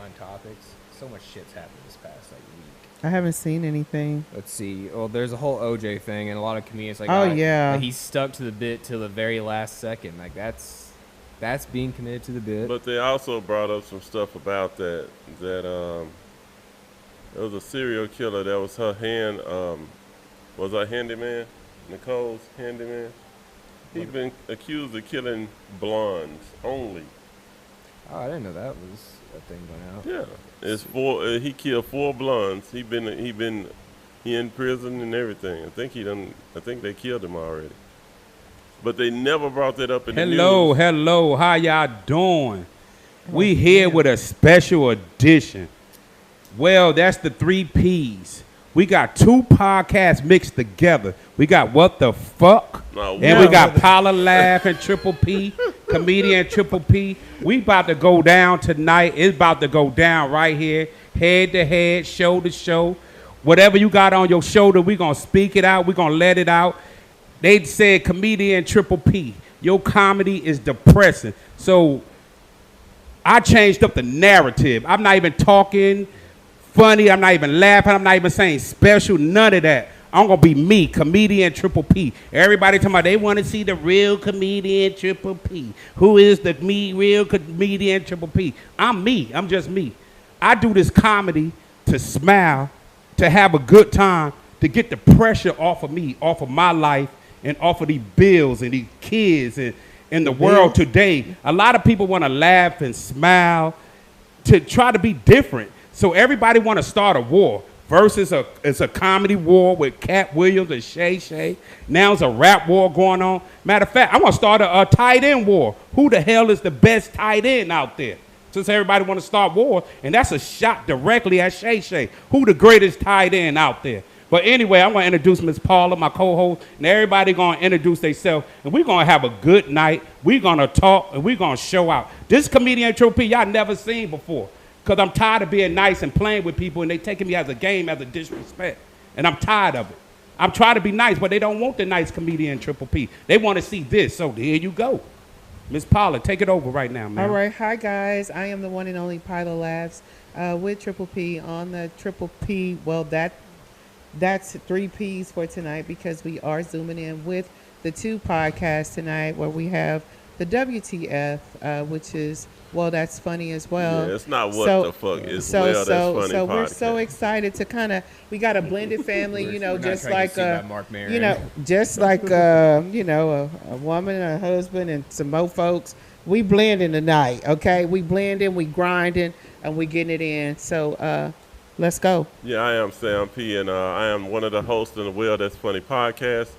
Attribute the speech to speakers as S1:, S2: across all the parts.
S1: on topics. So much shit's happened this past week.
S2: I haven't seen anything.
S1: Let's see. Well, there's a whole OJ thing, and a lot of comedians
S2: yeah,
S1: he stuck to the bit till the very last second. That's being committed to the bit.
S3: But they also brought up some stuff about that there was a serial killer that was her was her handyman, Nicole's handyman. He's been accused of killing blondes only.
S1: Oh, I didn't know that was a thing going out.
S3: Yeah, it's he killed 4 blondes. He in prison and everything. I think they killed him already. But they never brought that up in the news.
S4: Hello, how y'all doing? We here with a special edition. Well, that's the 3 P's. We got 2 podcasts mixed together. We got What the Fuck, and we got Paula Laugh and Triple P, comedian Triple P. We about to go down tonight. It's about to go down right here, head to head, show to show. Whatever you got on your shoulder, we going to speak it out. We going to let it out. They said comedian Triple P, your comedy is depressing. So I changed up the narrative. I'm not even talking funny. I'm not even laughing. I'm not even saying special. None of that. I'm going to be me, comedian Triple P. Everybody talking about they want to see the real comedian Triple P. Who is the real comedian Triple P? I'm me. I'm just me. I do this comedy to smile, to have a good time, to get the pressure off of me, off of my life, and off of these bills and these kids and in the world today. A lot of people want to laugh and smile to try to be different. So everybody want to start a war. First it's a comedy war with Cat Williams and Shay Shay. Now it's a rap war going on. Matter of fact, I want to start a tight end war. Who the hell is the best tight end out there? Since everybody want to start war, and that's a shot directly at Shay Shay. Who the greatest tight end out there? But anyway, I'm going to introduce Miss Paula, my co-host, and everybody going to introduce themselves, and we're going to have a good night. We're going to talk, and we're going to show out. This comedian Triple P, y'all never seen before, because I'm tired of being nice and playing with people, and they taking me as a game, as a disrespect, and I'm tired of it. I'm trying to be nice, but they don't want the nice comedian Triple P. They want to see this, so there you go. Miss Paula, take it over right now, man.
S2: All right. Hi, guys. I am the one and only Paula Labs with Triple P on the Triple P. Well, that's 3 P's for tonight because we are zooming in with the 2 podcasts tonight where we have the WTF, which is, well, that's funny as well.
S3: Yeah, it's not what the fuck. It's that's funny
S2: So
S3: podcast.
S2: we're so excited to we got a blended family, just like a woman, a husband, and some more folks. We blending tonight, okay? We blending, we grinding, and we getting it in. So let's go.
S3: Yeah, I am Sam P, and I am one of the hosts of the Well That's Funny podcast.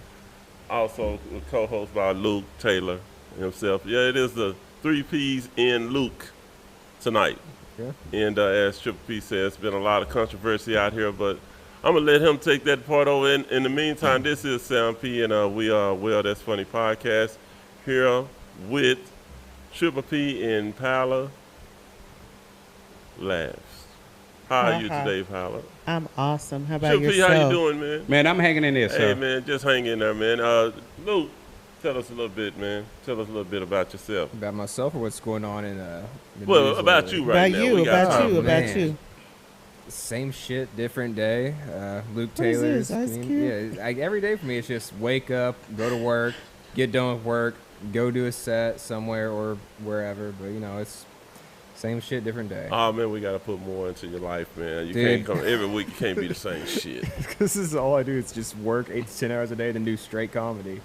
S3: Also co-host by Luke Taylor himself. Yeah, it is the 3 P's in Luke tonight. Yeah. And as Triple P said, it's been a lot of controversy out here, but I'm going to let him take that part over. In the meantime, this is Sam P, and we are Well That's Funny podcast here with Triple P and Paula Laughs. How are you today, Paula?
S2: I'm awesome. How about
S3: Triple P,
S2: yourself?
S3: how you doing, man?
S4: Man, I'm hanging in there, sir.
S3: Hey, man, just hang in there, man. Luke, tell us a little bit, man. Tell us a little bit about yourself.
S1: About myself or what's going on in the
S3: well,
S1: news
S3: about
S1: lately?
S3: you right now.
S2: About you.
S1: Same shit, different day. Luke
S2: What is
S1: Taylor's.
S2: this? Ice Cube?
S1: Yeah, every day for me, it's just wake up, go to work, get done with work, go do a set somewhere or wherever. But it's same shit, different day.
S3: Oh man, we gotta put more into your life, man. You
S1: Dude.
S3: can't come every week. You can't be the same shit.
S1: This is all I do. It's just work 8 to 10 hours a day, then do straight comedy.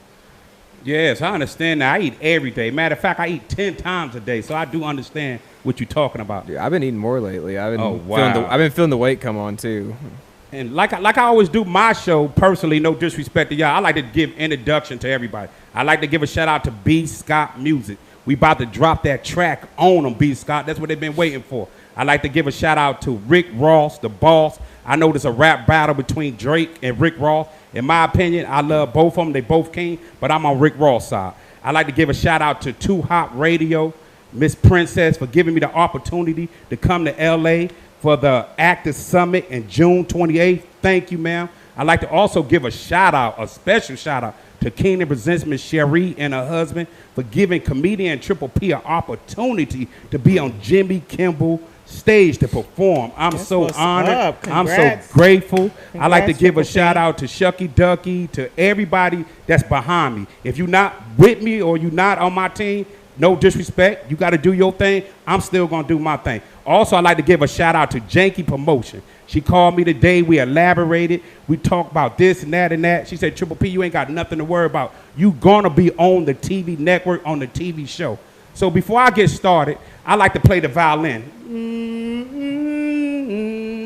S4: Yes, I understand that. I eat every day. Matter of fact, I eat 10 times a day, so I do understand what you're talking about.
S1: Dude, I've been eating more lately. I've been
S4: wow.
S1: feeling the weight come on too.
S4: And like I always do my show, personally, no disrespect to y'all, I like to give introduction to everybody. I like to give a shout out to B. Scott Music. We about to drop that track on them, B. Scott. That's what they've been waiting for. I like to give a shout out to Rick Ross, the boss. I know there's a rap battle between Drake and Rick Ross. In my opinion, I love both of them. They both king, but I'm on Rick Ross' side. I like to give a shout out to 2 Hop Radio, Miss Princess, for giving me the opportunity to come to L.A. for the Actors Summit in June 28th. Thank you, ma'am. I'd like to also give a special shout out to Kingdom Presents Miss Cherie and her husband for giving comedian Triple P an opportunity to be on Jimmy Kimmel stage to perform. I'm
S2: That's
S4: so
S2: what's
S4: honored.
S2: up.
S4: I'm so
S2: Congrats.
S4: grateful. I like to
S2: Congrats,
S4: give a
S2: Triple P.
S4: shout out to Shucky Ducky, to everybody that's behind me. If you're not with me or you're not on my team, no disrespect. You got to do your thing. I'm still going to do my thing. Also, I'd like to give a shout out to Janky Promotion. She called me today. We elaborated. We talked about this and that and that. She said, Triple P, you ain't got nothing to worry about. You going to be on the TV network, on the TV show. So before I get started, I like to play the violin.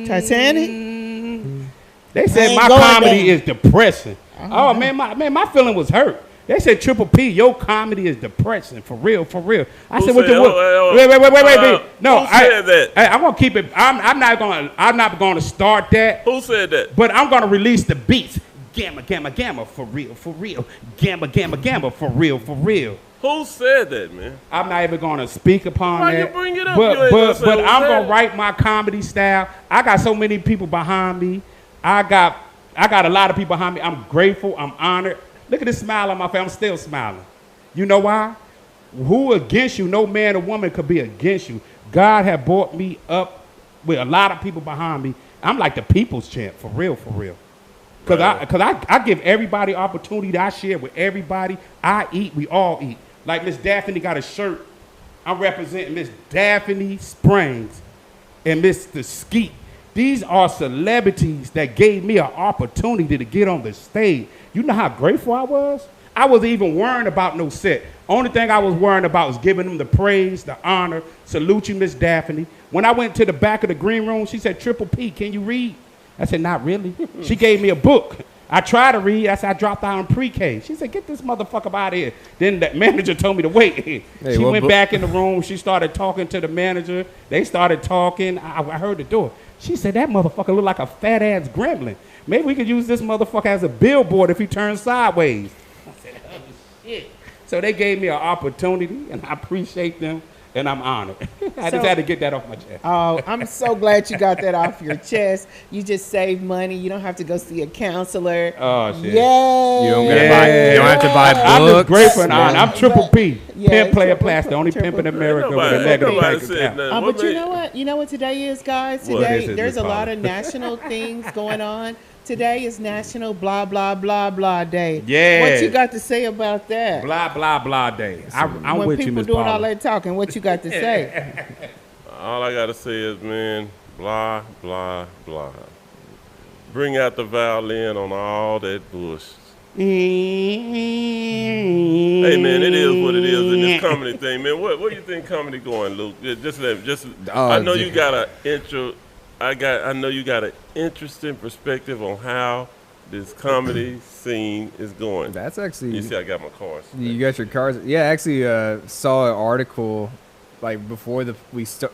S2: Titanic?
S4: They said
S2: ain't
S4: my
S2: going
S4: comedy
S2: there.
S4: is depressing. Oh, man, my feeling was hurt. They said, Triple P, your comedy is depressing. For real, for real. I said, what the what? Wait. No,
S3: who said that?
S4: I'm gonna keep it. I'm not gonna start that.
S3: Who said that?
S4: But I'm gonna release the beats. Gamma, gamma, gamma, for real, for real. Gamma, gamma, gamma, for real, for real.
S3: Who said that, man?
S4: I'm not even gonna speak upon
S3: Why
S4: that.
S3: you bring it up? You ain't gonna say
S4: But
S3: who
S4: I'm
S3: said
S4: gonna
S3: it.
S4: write my comedy style. I got so many people behind me. I got a lot of people behind me. I'm grateful. I'm honored. Look at this smile on my face. I'm still smiling. You know why? Who against you? No man or woman could be against you. God had brought me up with a lot of people behind me. I'm like the people's champ, for real, for real. Because I give everybody opportunity that I share with everybody. I eat, we all eat. Like Miss Daphne got a shirt. I'm representing Miss Daphne Springs and Mr. Skeet. These are celebrities that gave me an opportunity to get on the stage. You know how grateful I was? I wasn't even worrying about no set. Only thing I was worrying about was giving them the praise, the honor. Salute you, Miss Daphne. When I went to the back of the green room, she said, Triple P, can you read? I said, not really. She gave me a book. I tried to read. I said, I dropped out in pre-K. She said, get this motherfucker out of here. Then the manager told me to wait. She went back in the room. She started talking to the manager. They started talking. I heard the door. She said, that motherfucker look like a fat-ass gremlin. Maybe we could use this motherfucker as a billboard if he turns sideways. I said, oh, shit. So they gave me an opportunity, and I appreciate them, and I'm honored. I just had to get that off my chest.
S2: Oh, I'm so glad you got that off your chest. You just save money. You don't have to go see a counselor.
S4: Oh, shit.
S2: Yay.
S1: You don't have to buy
S4: I'm
S1: books.
S4: just grateful and honored. I'm Triple P.
S2: Yeah,
S4: Pimp, player,
S2: Triple-
S4: plaster. Only pimp in
S2: Triple-
S4: America with a
S3: Nobody-
S4: negative
S3: nobody
S4: bank
S3: said
S4: account.
S3: nothing.
S2: But
S3: What
S2: you
S3: made-
S2: know what? You know what today is, guys?
S3: What?
S2: Today
S4: This is
S2: there's
S4: Miss
S2: a lot
S4: Paula.
S2: of national things going on. Today is National Blah Blah Blah Blah Day.
S4: Yeah.
S2: What you got to say about that?
S4: Blah, blah, blah day. I'm
S2: when
S4: with you,
S2: people
S4: Miss
S2: doing all
S4: Paula.
S2: that talking, what you got to say?
S3: All I gotta say is, man, blah, blah, blah. Bring out the violin on all that bullshit. Hey, man, it is what it is in this comedy thing, man. What do you think comedy going, Luke? I know you got an intro. I know you got an interesting perspective on how this comedy scene is going.
S1: That's actually.
S3: You see, I got my cards.
S1: You got your cards. Yeah, I actually saw an article like before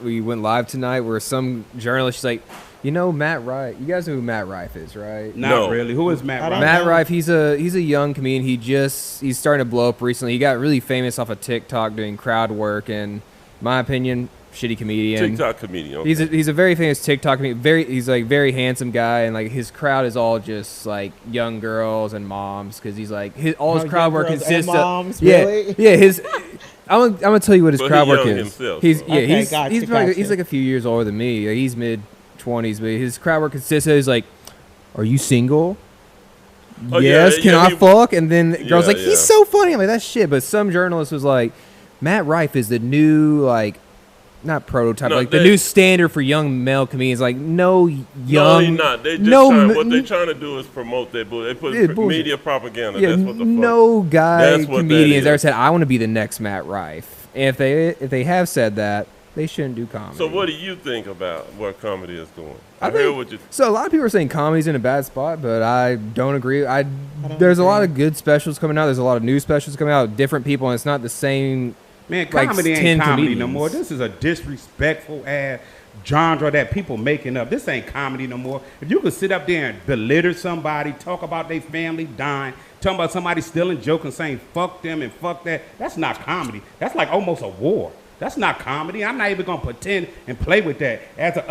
S1: we went live tonight where some journalist is like, you know Matt Rife. You guys know who Matt Rife is, right?
S4: Not
S3: No.
S4: really. Who is Matt
S2: I don't
S4: Rife?
S2: know.
S1: Matt Rife, he's a young comedian. He's starting to blow up recently. He got really famous off of TikTok doing crowd work, and in my opinion, shitty comedian.
S3: TikTok comedian. Okay.
S1: He's a very famous TikTok comedian. He's like very handsome guy, and like his crowd is all just like young girls and moms because he's like all his
S2: Oh,
S1: crowd
S2: young
S1: work
S2: girls and
S1: consists
S2: moms,
S1: of yeah
S2: really?
S1: yeah his. I'm gonna tell you what his
S3: But
S1: crowd
S3: he's
S1: work
S3: young
S1: is.
S3: himself,
S1: He's
S3: so.
S1: yeah
S2: Okay,
S1: he's
S2: gotcha,
S1: he's probably
S2: gotcha.
S1: he's like a few years older than me. Like, he's mid-20s, but his crowd work consists of he's like, are you single?
S3: Oh,
S1: Yes,
S3: yeah,
S1: can
S3: yeah,
S1: I
S3: he-
S1: fuck? And then the girl's
S3: Yeah,
S1: like,
S3: yeah.
S1: he's so funny. I'm like, that's shit. But some journalist was like, Matt Rife is the new like, not prototype,
S3: No,
S1: like the
S3: they-
S1: new standard for young male comedians. Like no young,
S3: No, he's not. They just what they're trying to do is promote that bullshit. They put
S1: Yeah, bullshit.
S3: media propaganda.
S1: yeah,
S3: That's what the fuck.
S1: no guy
S3: That's what that
S1: comedians
S3: is.
S1: ever said I want to be the next Matt Rife. And if they have said that, they shouldn't do comedy.
S3: So what do you think about where comedy is going?
S1: I
S3: I heard
S1: think-
S3: what you.
S1: So a lot of people are saying comedy's in a bad spot, but I don't agree. There's a lot of good specials coming out. There's a lot of new specials coming out, different people, and it's not the same.
S4: Man,
S1: like
S4: comedy
S1: 10
S4: ain't comedy no
S1: comedians.
S4: more. This is a disrespectful ass genre that people making up. This ain't comedy no more. If you could sit up there and belittle somebody, talk about their family dying, talking about somebody stealing joke and saying fuck them and fuck that, that's not comedy. That's like almost a war. That's not comedy. I'm not even gonna pretend and play with that. As an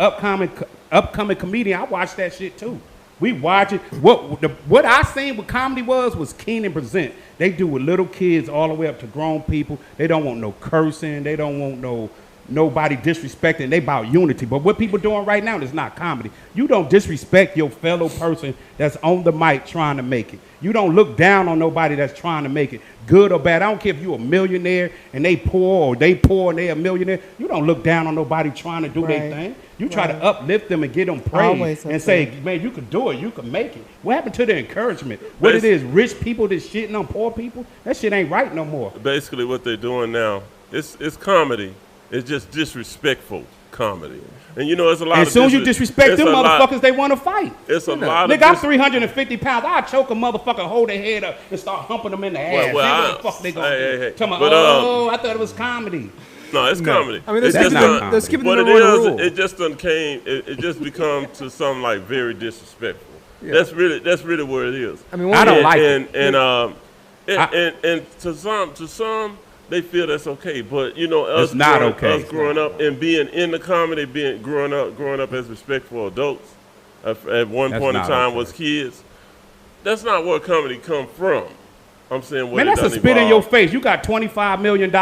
S4: upcoming comedian, I watch that shit too. We watch it. What I seen with comedy was Keenan Present. They do with little kids all the way up to grown people. They don't want no cursing. They don't want no nobody disrespecting. They about unity. But what people doing right now is not comedy. You don't disrespect your fellow person that's on the mic trying to make it. You don't look down on nobody that's trying to make it, good or bad. I don't care if you're a millionaire and they poor or they poor and they a millionaire. You don't look down on nobody trying to do their thing. You try to uplift them and get them praise and say, man, you can do it. You can make it. What happened to the encouragement? What it is, rich people that's shitting on poor people? That shit ain't right no more.
S3: Basically what they're doing now, it's comedy. It's just disrespectful comedy. And you know, it's a lot
S4: as soon as you disrespect them motherfuckers, they want to fight.
S3: It's a lot
S4: of... Nigga, I'm 350 pounds. I'll choke a motherfucker, hold their head up, and start humping them in the ass. What the fuck they gonna do? Tell me, I thought it was comedy.
S3: No, it's comedy.
S1: I mean, let's keep it
S3: what
S1: in
S3: it
S1: the
S3: is,
S1: rule.
S3: it just it just become to something like very disrespectful. Yeah. That's really what it is.
S1: I mean,
S4: I don't like it.
S3: And to some, they feel that's okay. But you know, us growing up and being in the comedy, growing up as respectful adults, at one point in time was kids. That's not where comedy come from. I'm saying,
S4: man, that's a spit in your face. You got $25 million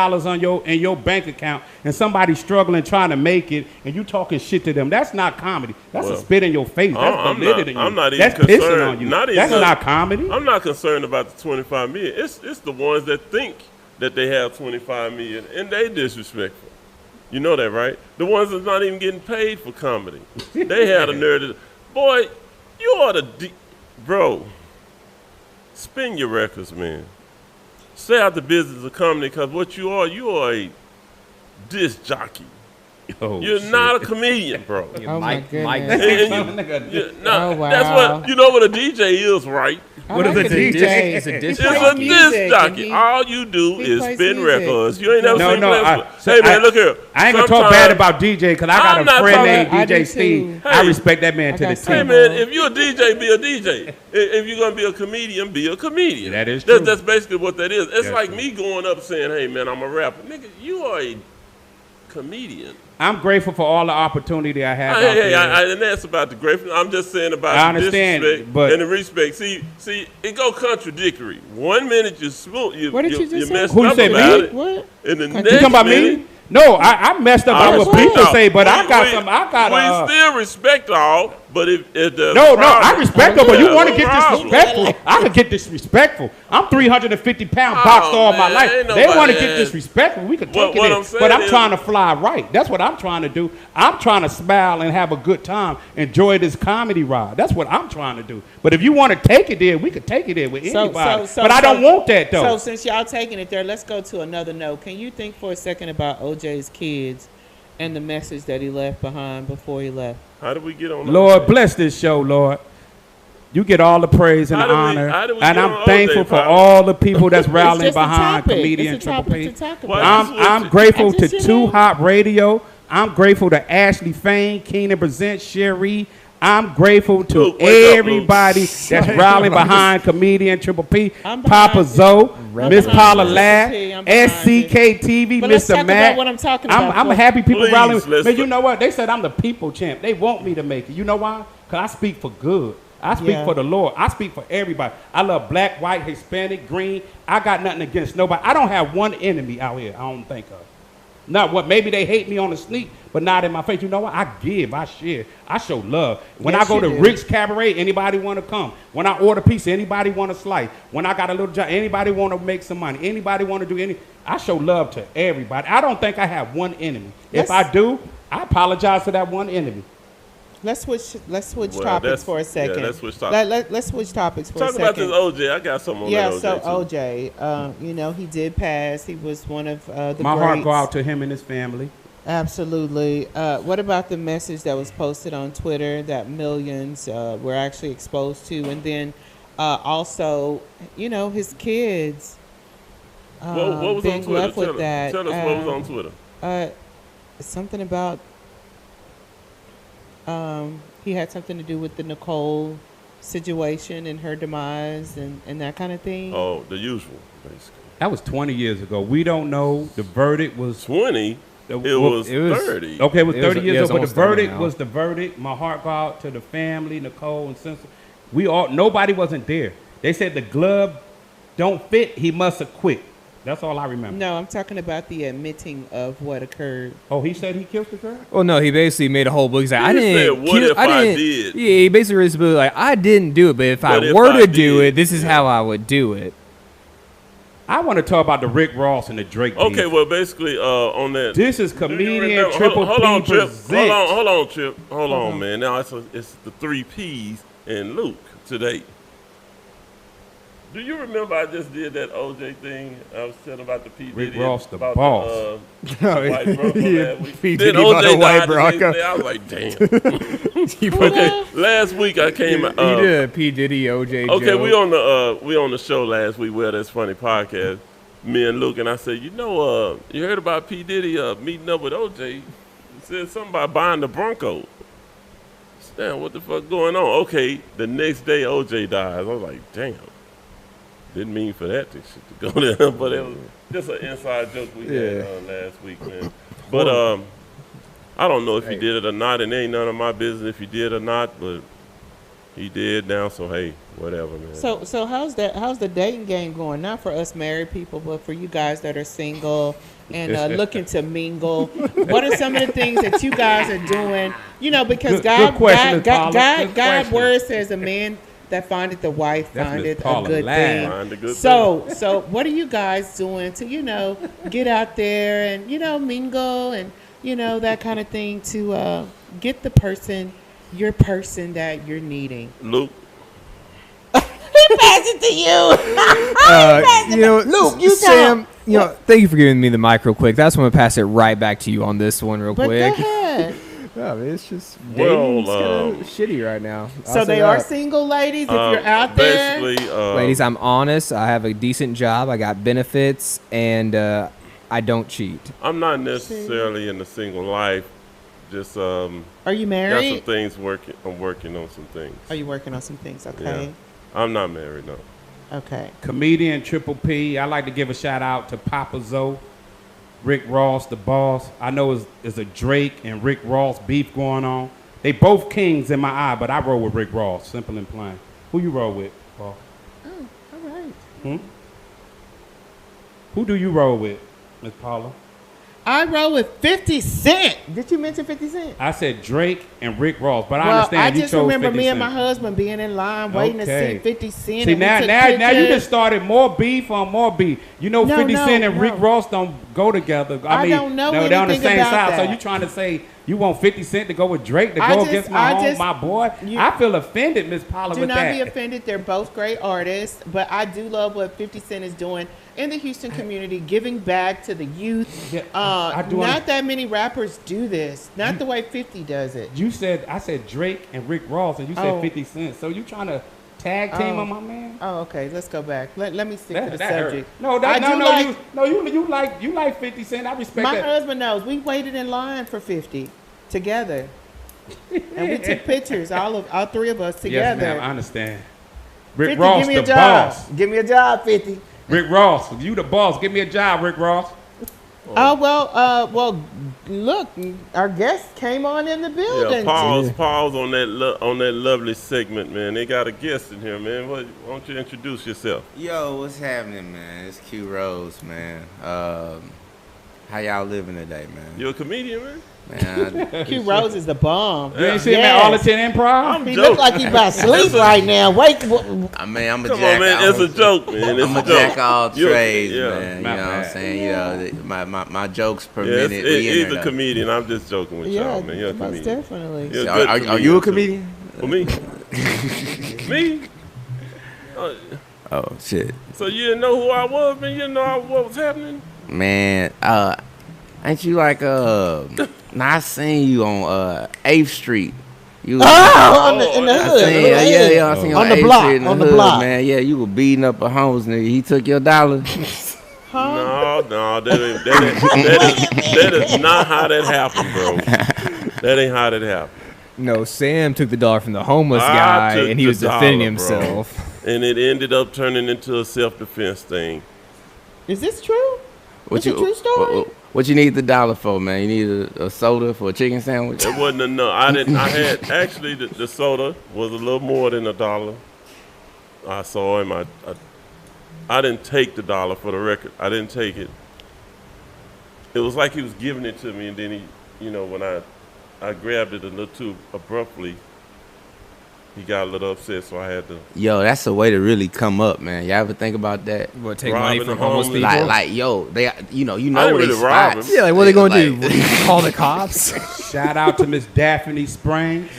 S4: in your bank account, and somebody struggling trying to make it, and you talking shit to them. That's not comedy. That's a spit in your face. That's belittling you.
S3: I'm not even
S4: that's
S3: concerned.
S4: Pissing on you. That's not comedy.
S3: I'm not concerned about the 25 million. It's the ones that think that they have 25 million and they disrespectful. You know that, right? The ones that's not even getting paid for comedy. They had a nerd. Boy, you ought to, bro. Spin your records, man. Stay out the business of comedy, because what you are a disc jockey. You're not a comedian, bro.
S2: Oh
S1: Mike.
S2: Oh, wow.
S3: That's what you know what a DJ is, right?
S4: What is a DJ?
S1: It's a disc
S3: It's a disc jockey. All you do is spin records. You ain't never seen
S4: Hey
S3: man, look here.
S4: I ain't gonna talk bad about DJ because I got a friend named DJ Steve. I respect that man to the team.
S3: Hey man, if you're a DJ, be a DJ. If you're gonna be a comedian, be a comedian.
S4: That is true.
S3: That's basically what that is. It's like me going up saying, "Hey man, I'm a rapper." Nigga, you are a comedian.
S4: I'm grateful for all the opportunity I have.
S3: And that's about the grateful. I'm just saying about
S4: I understand,
S3: disrespect
S4: but
S3: and the respect. See, it go contradictory. 1 minute you
S2: what did you just say?
S3: messed
S4: Who
S3: up
S4: said
S3: about
S4: me?
S3: it.
S2: What?
S3: In the
S4: you
S3: next
S4: talking about
S3: minute,
S4: me? No, I messed up by what people say, but I got
S3: We still respect all, but if the
S4: No, I respect them, but you want to get disrespectful. I could get disrespectful. I'm 350 pounds boxed all my life. They want to get disrespectful. We could take it in. But I'm trying to fly right. That's what I'm trying to do. I'm trying to smile and have a good time, enjoy this comedy ride. That's what I'm trying to do. But if you want to take it there, we could take it there with anybody. But I don't want that, though.
S2: So since y'all taking it there, let's go to another note. Can you think for a second about OJ's kids and the message that he left behind before he left?
S3: How did we get on?
S4: Lord, bless this show, Lord. You get all the praise and the honor. And I'm thankful for all the people that's rallying behind Comedian Triple P. I'm grateful to Too Hot Radio. I'm grateful to Ashley Fain, Keenan Presents, Sherry. I'm grateful to everybody that's rallying behind Comedian Triple P, Papa Zoe, Miss Paula Ladd, SCK TV, Mr. Matt.
S2: What I'm talking about.
S4: I'm happy people rallying. Man, you know what? They said I'm the people champ. They want me to make it. You know why? Because I speak for good. I speak for the Lord. I speak for everybody. I love black, white, Hispanic, green. I got nothing against nobody. I don't have one enemy out here I don't think of. Not what, maybe they hate me on the sneak, but not in my face. You know what? I give, I share, I show love. When I go to Rick's Cabaret, anybody want to come? When I order pizza, anybody want a slice? When I got a little job, anybody want to make some money? Anybody want to do anything? I show love to everybody. I don't think I have one enemy. If I do, I apologize to that one enemy.
S2: Let's switch topics for a second.
S3: Yeah, let's switch topics.
S2: Let's switch topics for a second.
S3: Talk about this OJ. I got something on that OJ.
S2: Yeah, so OJ, you know, he did pass. He was one of the
S4: My
S2: greats.
S4: heart go out to him and his family.
S2: Absolutely. What about the message that was posted on Twitter that millions were actually exposed to? And then also, you know, his kids
S3: what was
S2: being
S3: on
S2: left
S3: Twitter?
S2: with that.
S3: Tell us what was on Twitter.
S2: Something about he had something to do with the Nicole situation and her demise and that kind of thing.
S3: Oh, the usual, basically.
S4: That was 20 years ago. We don't know. The verdict was
S3: 20. It was 30.
S4: Okay, it was 30 years ago, but the verdict
S1: now.
S4: was the verdict. My heart go out to the family, Nicole and Simpson. Nobody wasn't there. They said the glove don't fit. He must have quit. That's all I remember.
S2: No, I'm talking about the admitting of what occurred.
S4: Oh, he said he killed the girl?
S1: Well, no, he basically made a whole book. He's like,
S3: He
S1: I didn't.
S3: said, "What if I did?"
S1: Yeah, he basically raised the book like, I didn't do it, but if
S3: What
S1: I
S3: if
S1: were
S3: I
S1: to do
S3: did?
S1: it, this is
S3: Yeah.
S1: how I would do it.
S4: I want to talk about the Rick Ross and the Drake beef.
S3: Okay, well, basically, on that.
S4: This is
S3: Do you
S4: comedian
S3: remember-
S4: Triple
S3: hold
S4: P
S3: on, Trip.
S4: presents.
S3: Hold on, Trip. Hold on, man. Now it's the 3 Ps and Luke today. Do you remember I just did that OJ thing? I was telling about the P.
S4: Rick
S3: Diddy
S4: Ross, the
S3: about
S4: boss.
S3: The white Bronco
S1: Yeah,
S3: last week.
S1: P.
S3: Then
S1: Diddy bought
S3: OJ
S1: a white
S3: died the next
S1: Bronco.
S3: day. I was like, damn.
S1: He put the,
S3: Last week I came.
S1: he did a P. Diddy OJ
S3: Okay,
S1: joke.
S3: we on the show last week. Well, that's funny podcast. Me and Luke and I said, you heard about P. Diddy meeting up with OJ? He said something about buying the Bronco. Damn, what the fuck going on? Okay, the next day OJ dies. I was like, damn. Didn't mean for that shit to go there, but it was just an inside joke we had last week, man. But I don't know if he did it or not, and it ain't none of my business if he did or not. But he did now, so hey, whatever, man.
S2: So how's the dating game going? Not for us married people, but for you guys that are single and looking to mingle. What are some of the things that you guys are doing? You know, because
S4: Good question, Ms. Paula. Good
S2: God
S4: question.
S2: word says a man that findeth the wife
S4: That's Ms.
S2: findeth a
S4: Paula
S2: good
S4: Ladd.
S2: thing.
S3: Find a good
S2: So what are you guys doing to, get out there and, mingle and, that kind of thing to get the person, your person that you're needing?
S3: Luke,
S2: Pass it to you. Luke, you
S1: Sam, thank you for giving me the mic real quick. That's when I'm going to pass it right back to you on this one real
S2: But
S1: quick.
S2: go ahead.
S1: No, man, it's just
S3: Well,
S1: dating's kind of shitty right now. I'll
S2: So
S1: say
S2: they are
S1: that.
S2: single ladies if you're out there.
S3: basically,
S1: Ladies, I'm honest. I have a decent job. I got benefits, and I don't cheat.
S3: I'm not necessarily in the single life. Just
S2: Are you
S3: got some
S2: married?
S3: things working. I'm working on some things.
S2: Are you working on some things? Okay.
S3: Yeah. I'm not married, no.
S2: Okay.
S4: Comedian Triple P. I like to give a shout out to Papa Zoe, Rick Ross, the boss. I know there's a Drake and Rick Ross beef going on. They both kings in my eye, but I roll with Rick Ross, simple and plain. Who you roll with, Paul?
S2: Oh, all right.
S4: Who do you roll with, Miss Paula?
S2: I roll with 50 Cent. Did you mention 50 Cent?
S4: I said Drake and Rick Ross, but I
S2: Well,
S4: understand
S2: I
S4: you
S2: just
S4: chose
S2: remember
S4: 50
S2: me and
S4: Cent.
S2: my husband being in line waiting to
S4: Okay.
S2: see 50 Cent.
S4: See,
S2: and we
S4: now
S2: took
S4: you
S2: pictures.
S4: just started more beef on more beef. You know,
S2: No,
S4: 50
S2: no,
S4: Cent and
S2: no.
S4: Rick Ross don't go together.
S2: I don't know
S4: no, they're on the
S2: anything
S4: same
S2: about
S4: side. So
S2: that.
S4: you trying to say you want 50 Cent to go with Drake to
S2: I
S4: go
S2: just-
S4: against
S2: I
S4: my
S2: just-
S4: my boy?
S2: you-
S4: I feel offended, Miss Paula,
S2: Do
S4: with
S2: not
S4: that.
S2: be offended. They're both great artists, but I do love what 50 Cent is doing in the Houston community, giving back to the youth.
S4: Yeah, I do
S2: Not that many rappers do this. Not the way 50 does it.
S4: I said Drake and Rick Ross, and you said
S2: Oh.
S4: 50 Cent. So you trying to tag team
S2: Oh.
S4: on my man?
S2: Oh, okay. Let's go back. Let me stick to the
S4: That hurt.
S2: subject.
S4: No,
S2: I do
S4: you like 50 Cent. I respect
S2: My
S4: that.
S2: husband knows. We waited in line for 50 together, and we took pictures. All three of us
S4: Yes,
S2: together.
S4: ma'am, I understand. Rick
S2: 50,
S4: Ross,
S2: give me
S4: the
S2: a job.
S4: boss.
S2: Give me a job, 50.
S4: Rick Ross, you the boss. Give me a job, Rick Ross.
S2: Oh well. Look, our guest came on in the building.
S3: Yeah, pause on that lovely segment, man. They got a guest in here, man. Why don't you introduce yourself?
S5: Yo, what's happening, man? It's Q Rose, man. How y'all living today, man?
S3: You a comedian, man?
S5: Man,
S2: Q Rose is the bomb.
S4: You ain't seen him at Arlington Improv?
S3: I'm
S2: He
S3: joking.
S2: look like he about to sleep right now. Wait,
S5: I mean, I'm a
S3: Come
S5: jack.
S3: on, man. It's a joke, man. It's
S5: I'm
S3: a
S5: a
S3: joke.
S5: jack all
S3: You-
S5: trades,
S3: yeah.
S5: man. You
S4: My
S5: know what I'm
S4: bad.
S5: saying? My jokes per
S3: Yeah,
S5: minute.
S3: he's a
S5: though.
S3: comedian. I'm just joking with
S2: yeah,
S3: y'all, man. You're a
S2: most
S3: comedian.
S2: definitely.
S3: You're a
S5: So
S3: good
S5: are you a
S3: too.
S5: comedian?
S3: For me? Me?
S5: Oh shit,
S3: So you didn't know who I was, man? You didn't know what was happening?
S5: man. Ain't you like Nah, I seen you on 8th Street. You was,
S2: Oh, in the
S5: I
S2: hood.
S5: seen,
S2: in the hood.
S5: yeah, I seen you
S2: On
S5: on
S2: the
S5: 8th
S2: block,
S5: Street in the
S2: on the
S5: hood,
S2: block.
S5: man. Yeah, you were beating up a homeless nigga. He took your dollar.
S3: No, that is not how that happened, bro. That ain't how that happened.
S1: No, Sam took the dollar from the homeless
S3: I
S1: guy,
S3: took
S1: and he
S3: the
S1: was defending
S3: dollar,
S1: himself.
S3: And it ended up turning into a self-defense thing.
S2: Is this true?
S5: What
S2: It's a true story?
S5: What you need the dollar for, man? You need a soda for a chicken sandwich?
S3: It wasn't enough. I had actually the soda was a little more than $1. I saw him. I I didn't take the dollar for the record. I didn't take it. It was like he was giving it to me, and then he, when I grabbed it a little too abruptly, he got a little upset, so I had to.
S5: Yo, that's a way to really come up, man. Y'all ever think about that?
S1: What, take
S3: Robbing
S1: money from
S3: the
S1: homeless
S3: homeless.
S1: people?
S5: Like, yo, they, you know
S3: I didn't
S5: where they
S3: really rob
S5: spots.
S3: him.
S1: Yeah, like what are they going to
S5: Like-
S1: do? Call the cops?
S4: Shout out to Miss Daphne Springs.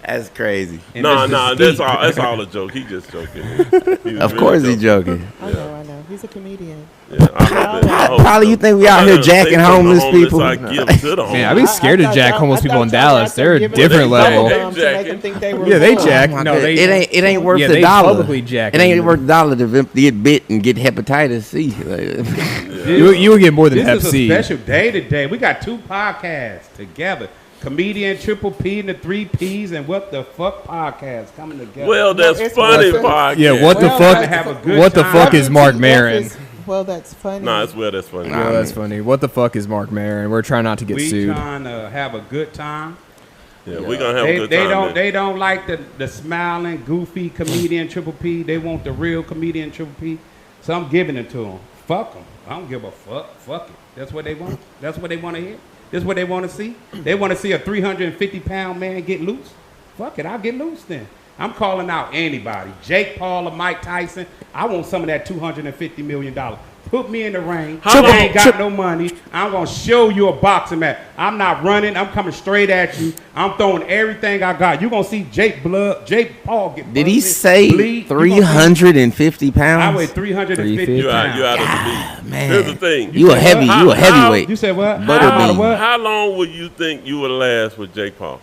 S5: That's crazy.
S4: and
S3: No,
S4: Mr.
S3: that's
S4: Steve.
S3: all. That's all a joke. He just joking.
S5: Of course he's joking.
S2: I know. He's a comedian.
S3: Yeah, I hope that- I hope
S5: Probably
S3: so.
S5: you think we
S3: I'm
S5: out
S3: not
S5: here
S3: gonna take
S5: jacking
S3: from the
S5: homeless people?
S3: I give to the homeless.
S1: Man, I'd be scared to jack homeless people in Dallas. They're a different level.
S3: They
S2: To make them think they were
S1: Yeah, they
S2: full.
S1: jack.
S5: Oh my
S1: No,
S5: God.
S1: they.
S5: it ain't worth
S1: yeah,
S5: the
S1: they
S5: dollar.
S1: publicly jack
S5: It ain't
S1: them.
S5: worth the dollar to get bit and get hepatitis C. Like,
S1: You would get more than
S4: This
S1: Hep
S4: is a
S1: C.
S4: special day today. We got 2 podcasts together. Comedian Triple P and the 3 Ps and What the Fuck podcast coming together.
S3: Well, that's
S2: it's
S3: funny
S2: worth it.
S3: podcast.
S1: Yeah, what the
S2: Well,
S1: fuck?
S2: I
S4: have a good
S1: What the
S4: time.
S1: fuck is Mark
S2: WTF
S1: Maron?
S2: Well, that's funny.
S3: Nah, it's that's funny.
S1: Yeah, that's funny. What the fuck is Mark Maron? We're trying not to get
S4: we
S1: sued.
S4: trying to have a good time.
S3: Yeah, we're gonna have a good
S4: They
S3: time.
S4: don't
S3: then.
S4: they don't like the smiling, goofy comedian Triple P. They want the real comedian Triple P. So I'm giving it to them. Fuck them. I don't give a fuck. Fuck it. That's what they want. That's what they want to hear. That's what they want to see. They want to see a 350-pound man get loose. Fuck it. I'll get loose then. I'm calling out anybody. Jake Paul or Mike Tyson. I want some of that $250 million. Put me in the ring. I ain't got no money. I'm going to show you a boxing match. I'm not running. I'm coming straight at you. I'm throwing everything I got. You're going to see Jake Paul get
S5: did he
S4: busted,
S5: say
S4: bleed.
S5: 350
S4: I
S5: pounds?
S4: weigh 350
S3: You
S4: pounds.
S3: out of the league.
S5: Man,
S3: Here's the thing.
S5: you a heavy,
S3: How-
S5: you a
S3: how-
S5: heavyweight.
S4: You said what?
S5: Butterbean.
S4: What?
S3: How long would you think you would last with Jake Paul?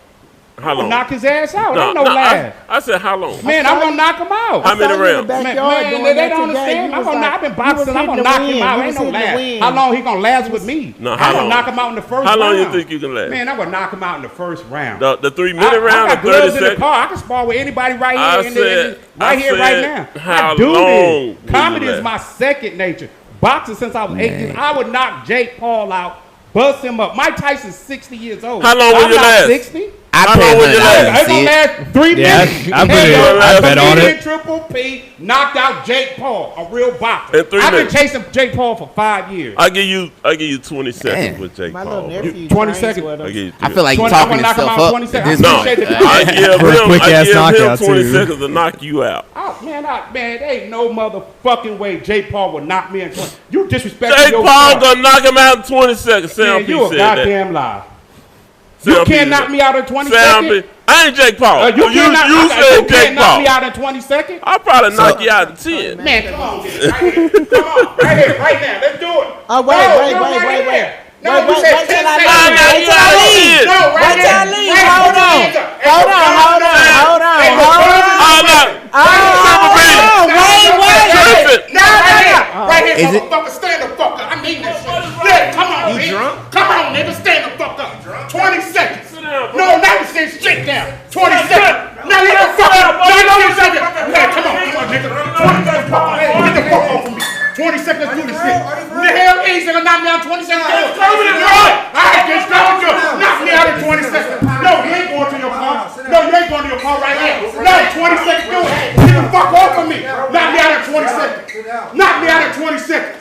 S3: How long?
S4: Knock his ass out.
S3: No,
S4: Ain't no
S3: no,
S4: laugh.
S3: I said how long?
S4: Man, I'm gonna knock him out.
S3: How many
S2: saw you in the
S3: rounds?
S2: back-
S4: Man,
S2: Backyard
S4: man,
S2: doing
S4: they
S2: that
S4: don't
S2: today.
S4: understand.
S2: You was
S4: I've been
S2: like-
S4: boxing.
S2: you was
S4: I'm gonna
S2: hitting
S4: knock
S2: the
S4: him
S2: wind.
S4: out.
S2: You
S4: Ain't
S2: was
S4: no
S2: hitting the
S4: last.
S2: wind.
S4: How long he gonna last with me?
S3: No,
S4: I'm
S3: how
S4: gonna
S3: long?
S4: knock him out in the first
S3: How
S4: round.
S3: long you think you can last?
S4: Man, I'm gonna knock him out in the first round.
S3: The 3-minute round
S4: I
S3: or
S4: got
S3: 30
S4: gloves in the
S3: seconds?
S4: car. I can spar with anybody right
S3: I
S4: here,
S3: said-
S4: right
S3: I
S4: here, right
S3: said,
S4: now.
S3: how
S4: I do
S3: long
S4: this.
S3: will
S4: Comedy
S3: you
S4: is my second nature. Boxing since I was 18. I would knock Jake Paul out, bust him up. Mike Tyson's 60 years old.
S3: How long will
S4: I'm
S3: you
S4: not
S3: last?
S4: 60.
S5: I
S3: How
S5: pay
S3: long would you
S5: $100
S3: last?
S5: to
S4: It's
S5: see
S4: gonna
S5: it.
S4: last 3
S1: Yeah,
S4: minutes.
S1: I put it- I bet on it.
S4: Triple P knocked out Jake Paul, a real boxer.
S3: In 3
S4: I've been
S3: minutes.
S4: chasing Jake Paul for 5 years.
S3: I give you 20 seconds
S5: Damn.
S3: with Jake
S2: My
S3: Paul.
S2: little
S3: bro.
S2: nephew
S4: 20
S2: trains
S4: seconds.
S2: with him.
S3: I give you
S5: I feel like
S4: 20
S5: you're talking
S4: I'm gonna knock him
S5: yourself
S4: out
S5: up.
S4: 20
S5: at
S4: seconds.
S5: this
S3: No,
S5: point.
S4: Appreciate the
S3: I give
S1: For a
S3: him,
S1: quick
S3: I
S1: ass
S3: give
S1: knockout,
S3: him 20
S1: too.
S3: seconds to knock you out.
S4: Oh, man, there ain't no motherfucking way Jake Paul would knock me in 20. You disrespecting
S3: Jake
S4: your
S3: Paul
S4: son.
S3: gonna knock him out in 20 seconds. Sam
S4: Man,
S3: P
S4: you a
S3: said that.
S4: goddamn lie.
S3: Sam
S4: You
S3: P
S4: can't
S3: said
S4: knock
S3: that.
S4: me out in 20
S3: Sam
S4: seconds.
S3: P. I ain't Jake Paul.
S4: You
S3: you
S4: can't knock-
S3: you
S4: you
S3: said Jake
S4: can't knock me
S3: Paul.
S4: out in 20 seconds.
S3: I'll probably knock you out in 10.
S4: Man, come on, get it right here. Come on, right here, right now. Let's do it.
S2: Oh, wait,
S4: No,
S2: wait,
S4: no,
S2: wait,
S4: right
S2: wait,
S4: here.
S2: wait.
S4: No,
S2: Wait,
S4: you
S2: wait,
S4: said
S2: wait
S4: 10
S2: till I
S4: seconds.
S2: leave.
S3: Nah,
S2: Wait till I
S3: you
S2: leave.
S3: did.
S4: No, right
S2: Wait till I
S4: here.
S2: leave.
S4: Right,
S2: Hold
S4: put your
S2: on.
S4: hands up. Hey,
S2: Hold
S4: put
S2: on,
S4: your
S2: hold
S4: hands
S2: on,
S4: up.
S2: hold on,
S4: Hey,
S2: hold
S4: put your
S2: on.
S4: hands up.
S2: Oh, wait, wait.
S3: Tripping.
S4: No, right here. Right here,
S5: Is it-
S4: motherfucker. Stand the fuck up. I mean this shit. Yeah, come on,
S5: You
S4: nigga.
S5: drunk?
S4: Come on, nigga. Stand the fuck up. 20 seconds. No, now you sit straight down. 20 seconds. No, you don't fuck up. No, you don't fuck up. Yeah, come on, nigga. 20 seconds. Get the fuck off of me. 20 seconds, let's do this shit. The hell is gonna knock me out 20 seconds? Just throw me in the car. All right, just throw me. Knock me out in 20 seconds. No, you ain't going to your car. No, you ain't going to your car right now. No, 20 seconds, do it. Get the fuck off of me. Knock me out in 20 seconds. Knock me out in 20 seconds.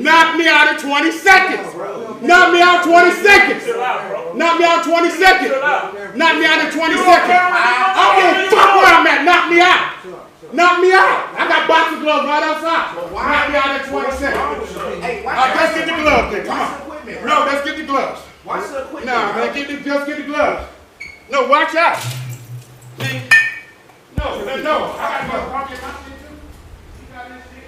S4: Knock me out in 20 seconds. Knock me out 20 seconds. Knock me out 20 seconds. Knock me out in 20 seconds. I don't give a fuck where I'm at. Knock me out. Knock me out. I got boxing gloves right outside. Knock me out in 20 seconds. Let's get the gloves then. Come on. No, let's get the gloves.
S6: Why so quick?
S4: No, man, just get the gloves. No, watch out. See? No. I got to go talk in my shit too. You got this shit?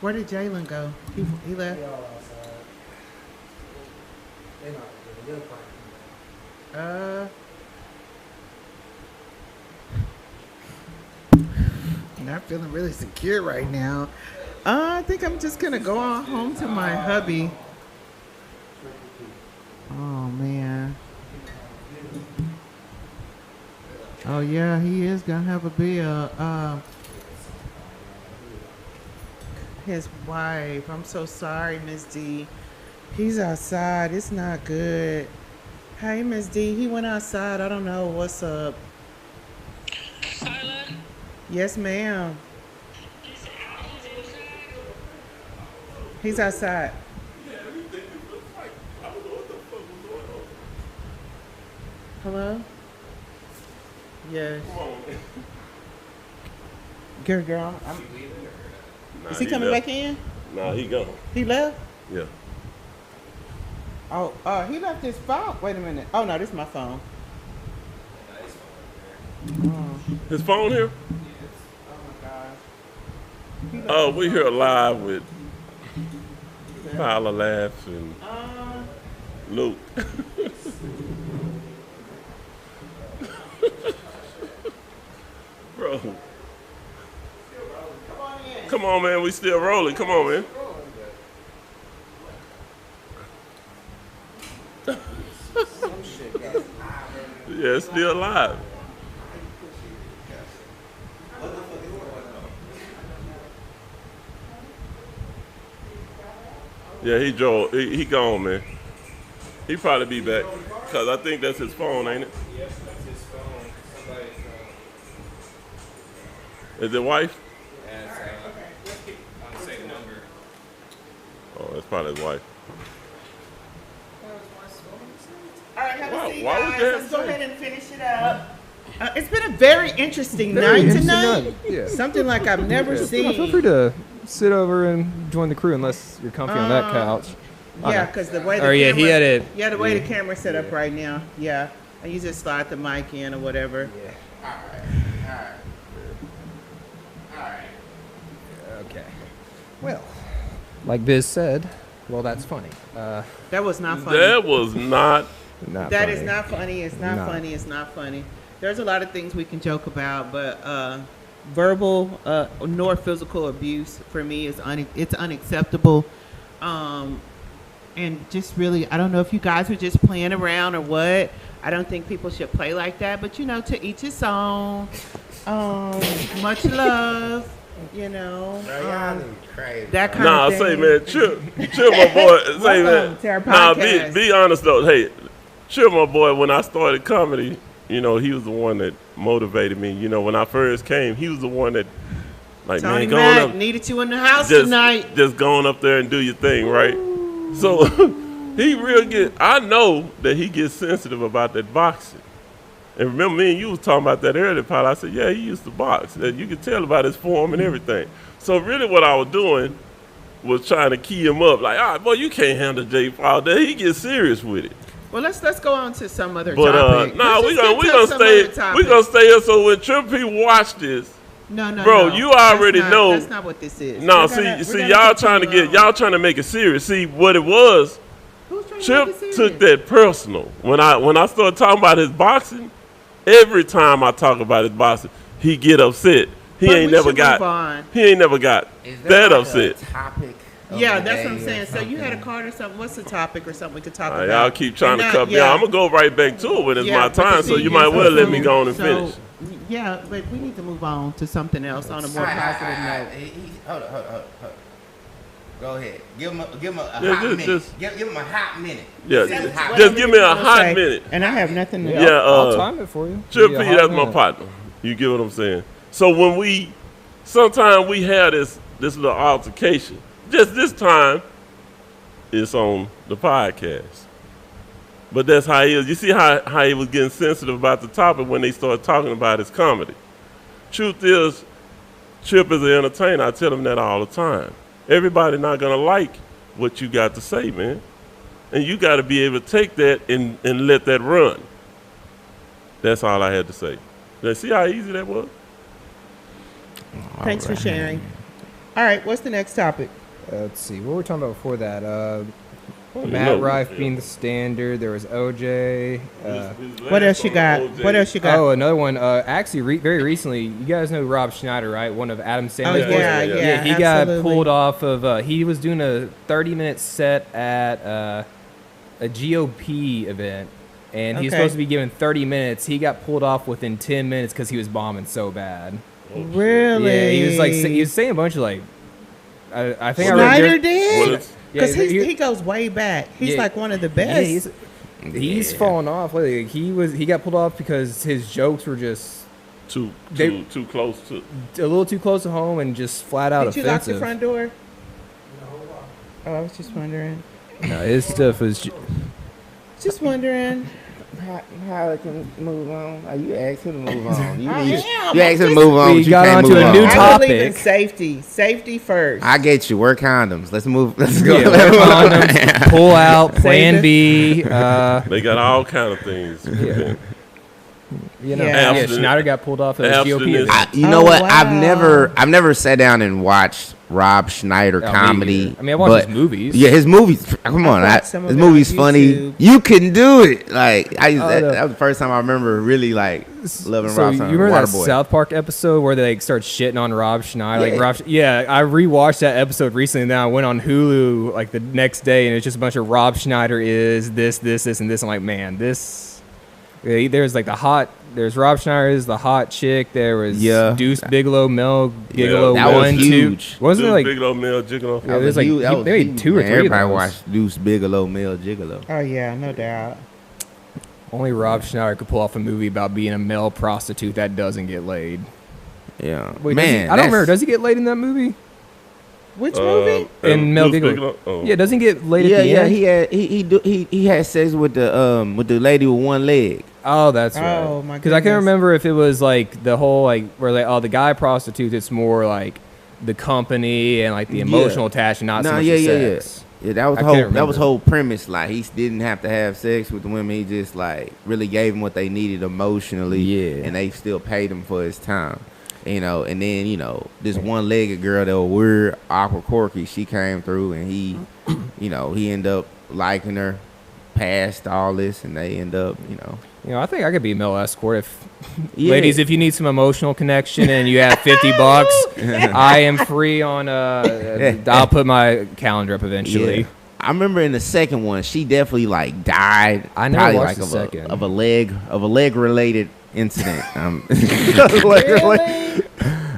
S2: Where did Jalen go? He left. Not feeling really secure right now. I think I'm just gonna go on home to my hubby. Oh man. Oh yeah, he is gonna have a bill. His wife. I'm so sorry, Miss D. He's outside. It's not good. Hey, Miss D. He went outside. I don't know what's up.
S6: Silent.
S2: Yes, ma'am. He's outside. Hello? Yes. Good girl. Is he coming back in?
S3: Nah, he gone.
S2: He left?
S3: Yeah.
S2: Oh, he left his phone. Wait a minute. Oh, no, this is my phone. Oh,
S3: His phone here?
S2: oh my gosh.
S3: Oh, we here live with Pile of Laughs and Luke. Bro. Come on, man. We still rolling. Come on, man. Yeah, it's still alive. Yeah, he drove. He gone, man. He probably be back. Cause I think that's his phone, ain't it?
S1: Yes, that's his phone. Somebody's
S3: Is it wife?
S1: on the same number.
S3: Oh, that's probably his wife.
S2: All right, have
S3: Why-
S2: a seat,
S3: why would
S2: guys.
S3: that
S2: Let's go
S3: say-
S2: ahead and finish it up. It's been a very interesting night tonight.
S1: Yeah.
S2: Something like I've never
S1: Feel
S2: seen.
S1: free to sit over and join the crew unless you're comfy on that couch.
S2: Yeah, because the way the
S1: Or, yeah,
S2: camera,
S1: he had it-
S2: Yeah, the way the camera's set up right now. Yeah, and you just slide the mic in or whatever.
S1: Okay. Well, like Biz said, well, that's funny.
S2: That was not funny.
S3: That was not.
S1: Not
S2: That
S1: funny.
S2: is not funny. It's not
S1: No.
S2: funny. It's not funny. There's a lot of things we can joke about, but verbal nor physical abuse for me is it's unacceptable. And just really, I don't know if you guys were just playing around or what. I don't think people should play like that, but you know, to each his own. Much love. You know,
S5: Crazy.
S2: that kind
S3: Nah,
S2: of thing.
S3: say man, chill, my boy. Say
S2: Welcome to our
S3: man. Nah,
S2: podcast.
S3: be honest though. Hey, chill, my boy. When I started comedy, you know, he was the one that motivated me. You know, when I first came, he was the one that, like,
S2: Tony
S3: man, going
S2: Mack
S3: up,
S2: needed you in the house tonight.
S3: just going up there and do your thing, right? So he I know that he gets sensitive about that boxing. And remember, me and you was talking about that earlier, Paul. I said, yeah, he used to box. And you could tell about his form and everything. So really what I was doing was trying to key him up. Like, all right, boy, you can't handle Jay Paul. Then he gets serious with it.
S2: Well, let's go on to some other
S3: But
S2: topic.
S3: nah,
S2: Let's
S3: we
S2: just
S3: gonna
S2: get to some other
S3: stay.
S2: topic.
S3: We gonna stay here. So when Triple P watch this,
S2: No,
S3: bro,
S2: no.
S3: you already
S2: That's
S3: know.
S2: That's not what this is.
S3: no,
S2: We're gonna
S3: see, y'all trying to
S2: continue
S3: get
S2: on.
S3: y'all trying to make it serious. See what it was.
S2: Who's trying to
S3: Chip
S2: make it serious?
S3: took that personal. When I started talking about his boxing, every time I talk about his boxing, he get upset. He
S2: But
S3: ain't
S2: we
S3: never
S2: should
S3: got.
S2: move on.
S3: He ain't never got
S5: Is
S3: that
S5: there like
S3: upset.
S5: a topic of
S2: Yeah,
S5: the
S2: that's what I'm
S5: day or
S2: saying. So you had a
S5: something?
S2: card or something. What's the topic or something we could talk
S3: All right,
S2: about?
S3: y'all keep trying to
S2: And
S3: cut me out. I'm gonna go right back to it when it's my
S2: but the
S3: time. So
S2: thing
S3: you might
S2: is,
S3: well let me go on and
S2: so,
S3: finish.
S2: Yeah, but we need to move on to something else on a more positive note.
S5: Hold on. Go ahead. Give him a
S3: Yeah,
S5: hot minute.
S3: just-
S5: Give him a hot minute.
S3: Yeah,
S5: Say it hot
S3: just
S5: minute.
S3: give me a
S2: What
S3: hot
S2: say?
S3: minute.
S2: And I have nothing to
S3: Yeah,
S1: I'll time it for you.
S3: Triple
S1: Give
S3: P,
S1: you a hot
S3: that's my
S1: minute.
S3: partner. You get what I'm saying? So when sometimes we have this little altercation. Just this time, it's on the podcast. But that's how he is. You see how he was getting sensitive about the topic when they started talking about his comedy. Truth is, Chip is an entertainer. I tell him that all the time. Everybody not gonna like what you got to say, man. And you got to be able to take that and let that run. That's all I had to say. Now, see how easy that was?
S2: Thanks for sharing. All right, what's the next topic?
S1: Let's see. What were we talking about before that?
S3: You
S1: Matt
S3: know,
S1: Rife
S3: yeah.
S1: being the standard. There was OJ.
S2: What else you got? What else you got?
S1: Oh, another one. Actually, very recently, you guys know Rob Schneider, right? One of Adam Sandler's
S2: Oh,
S1: boys.
S2: yeah,
S3: Yeah,
S1: He
S2: absolutely.
S1: got pulled off of. He was doing a 30-minute set at a GOP event, and he was
S2: Okay.
S1: supposed to be given 30 minutes. He got pulled off within 10 minutes because he was bombing so bad.
S2: Really?
S1: Yeah, he was like he was saying a bunch of like. I think I
S2: Snyder
S1: read.
S2: did?
S3: Well, it's-
S2: Because
S1: Yeah,
S2: he goes way back. He's
S1: Yeah.
S2: like one of the
S1: Yeah,
S2: best.
S1: he's fallen off lately. He got pulled off because his jokes were just
S3: too close to.
S1: a little too close to home and just flat out
S2: Did you lock
S1: offensive.
S2: the front door? Oh, I was just wondering.
S1: No, his stuff was.
S2: Just wondering.
S5: How it can move on? You asked him to move on. You
S2: I am.
S5: you asked him to
S2: I'm
S5: move on.
S1: We
S5: but you
S1: got
S5: can't
S1: onto
S5: move
S1: a
S5: on.
S1: new
S2: I
S1: topic.
S2: believe in safety. Safety first.
S5: I get you. Wear condoms. Let's move. Let's go.
S1: Yeah, wear condoms, pull out, Plan
S2: Save
S1: B.
S3: They got all kind of things.
S1: Yeah. You know,
S2: Yeah.
S1: yeah. Schneider got pulled off at a GOP
S3: Abstinence.
S1: event.
S5: You know
S2: Oh,
S5: what?
S2: wow.
S5: I've never sat down and watched Rob Schneider
S1: Oh, me
S5: comedy.
S1: either. I mean, I watched
S5: but-
S1: his movies.
S5: Yeah, his movies. Come on,
S2: watched some of
S5: his
S2: it on
S5: movies funny.
S2: YouTube.
S5: You can do it. Like
S1: Oh,
S5: that
S1: no.
S5: was the first time I remember really like loving
S1: So
S5: Rob
S1: you
S5: Schneider.
S1: remember that
S5: Waterboy.
S1: South Park episode where they like start shitting on Rob Schneider?
S5: Yeah.
S1: I rewatched that episode recently. And then I went on Hulu like the next day, and it's just a bunch of Rob Schneider is this, and this. I'm like, man, this. Yeah, there's like There's Rob Schneider is the hot chick. There was
S5: Yeah.
S1: Deuce Bigelow, Mel Gigolo,
S5: that was
S1: 1, 2.
S5: huge.
S1: Wasn't it like?
S3: Big old Mel Gigolo.
S1: Yeah, there's like
S5: huge. That was
S1: they made
S5: huge,
S1: 2 or
S5: man.
S1: 3 of
S5: Everybody
S1: those.
S5: watched Deuce Bigelow, Mel Gigolo.
S2: Oh yeah, no doubt.
S1: Only Rob Schneider could pull off a movie about being a male prostitute that doesn't get laid.
S5: Yeah,
S1: Wait,
S5: man.
S1: I don't remember. Does he get laid in that movie?
S2: Which movie?
S1: And Mel
S3: Deuce
S1: Gigolo.
S3: Oh.
S1: Yeah, doesn't he get laid
S5: Yeah,
S1: at the
S5: yeah.
S1: end?
S5: He had sex with the lady with one leg.
S1: Oh, that's right.
S2: Oh, my
S1: Because I can't
S2: goodness.
S1: remember if it was like the whole like where like the guy prostitute. It's more like the company and like the
S5: Yeah.
S1: emotional attachment, not so
S5: Nah,
S1: much
S5: yeah,
S1: the
S5: yeah, yeah.
S1: sex.
S5: Yeah, that was
S1: I
S5: whole
S1: can't
S5: that was
S1: remember.
S5: whole premise. Like he didn't have to have sex with the women. He just like really gave them what they needed emotionally.
S1: Yeah.
S5: and they still paid him for his time. You know, and then this one-legged girl that was weird, awkward, quirky. She came through, and he, he ended up liking her, past all this, and they end up,
S1: I think I could be a male escort if
S5: Yeah.
S1: ladies, if you need some emotional connection and you have $50, I am free on. I'll put my calendar up eventually.
S5: Yeah. I remember in the second one, she definitely like died.
S1: I never
S5: probably,
S1: watched
S5: like,
S1: the
S5: of
S1: second.
S5: a leg related incident.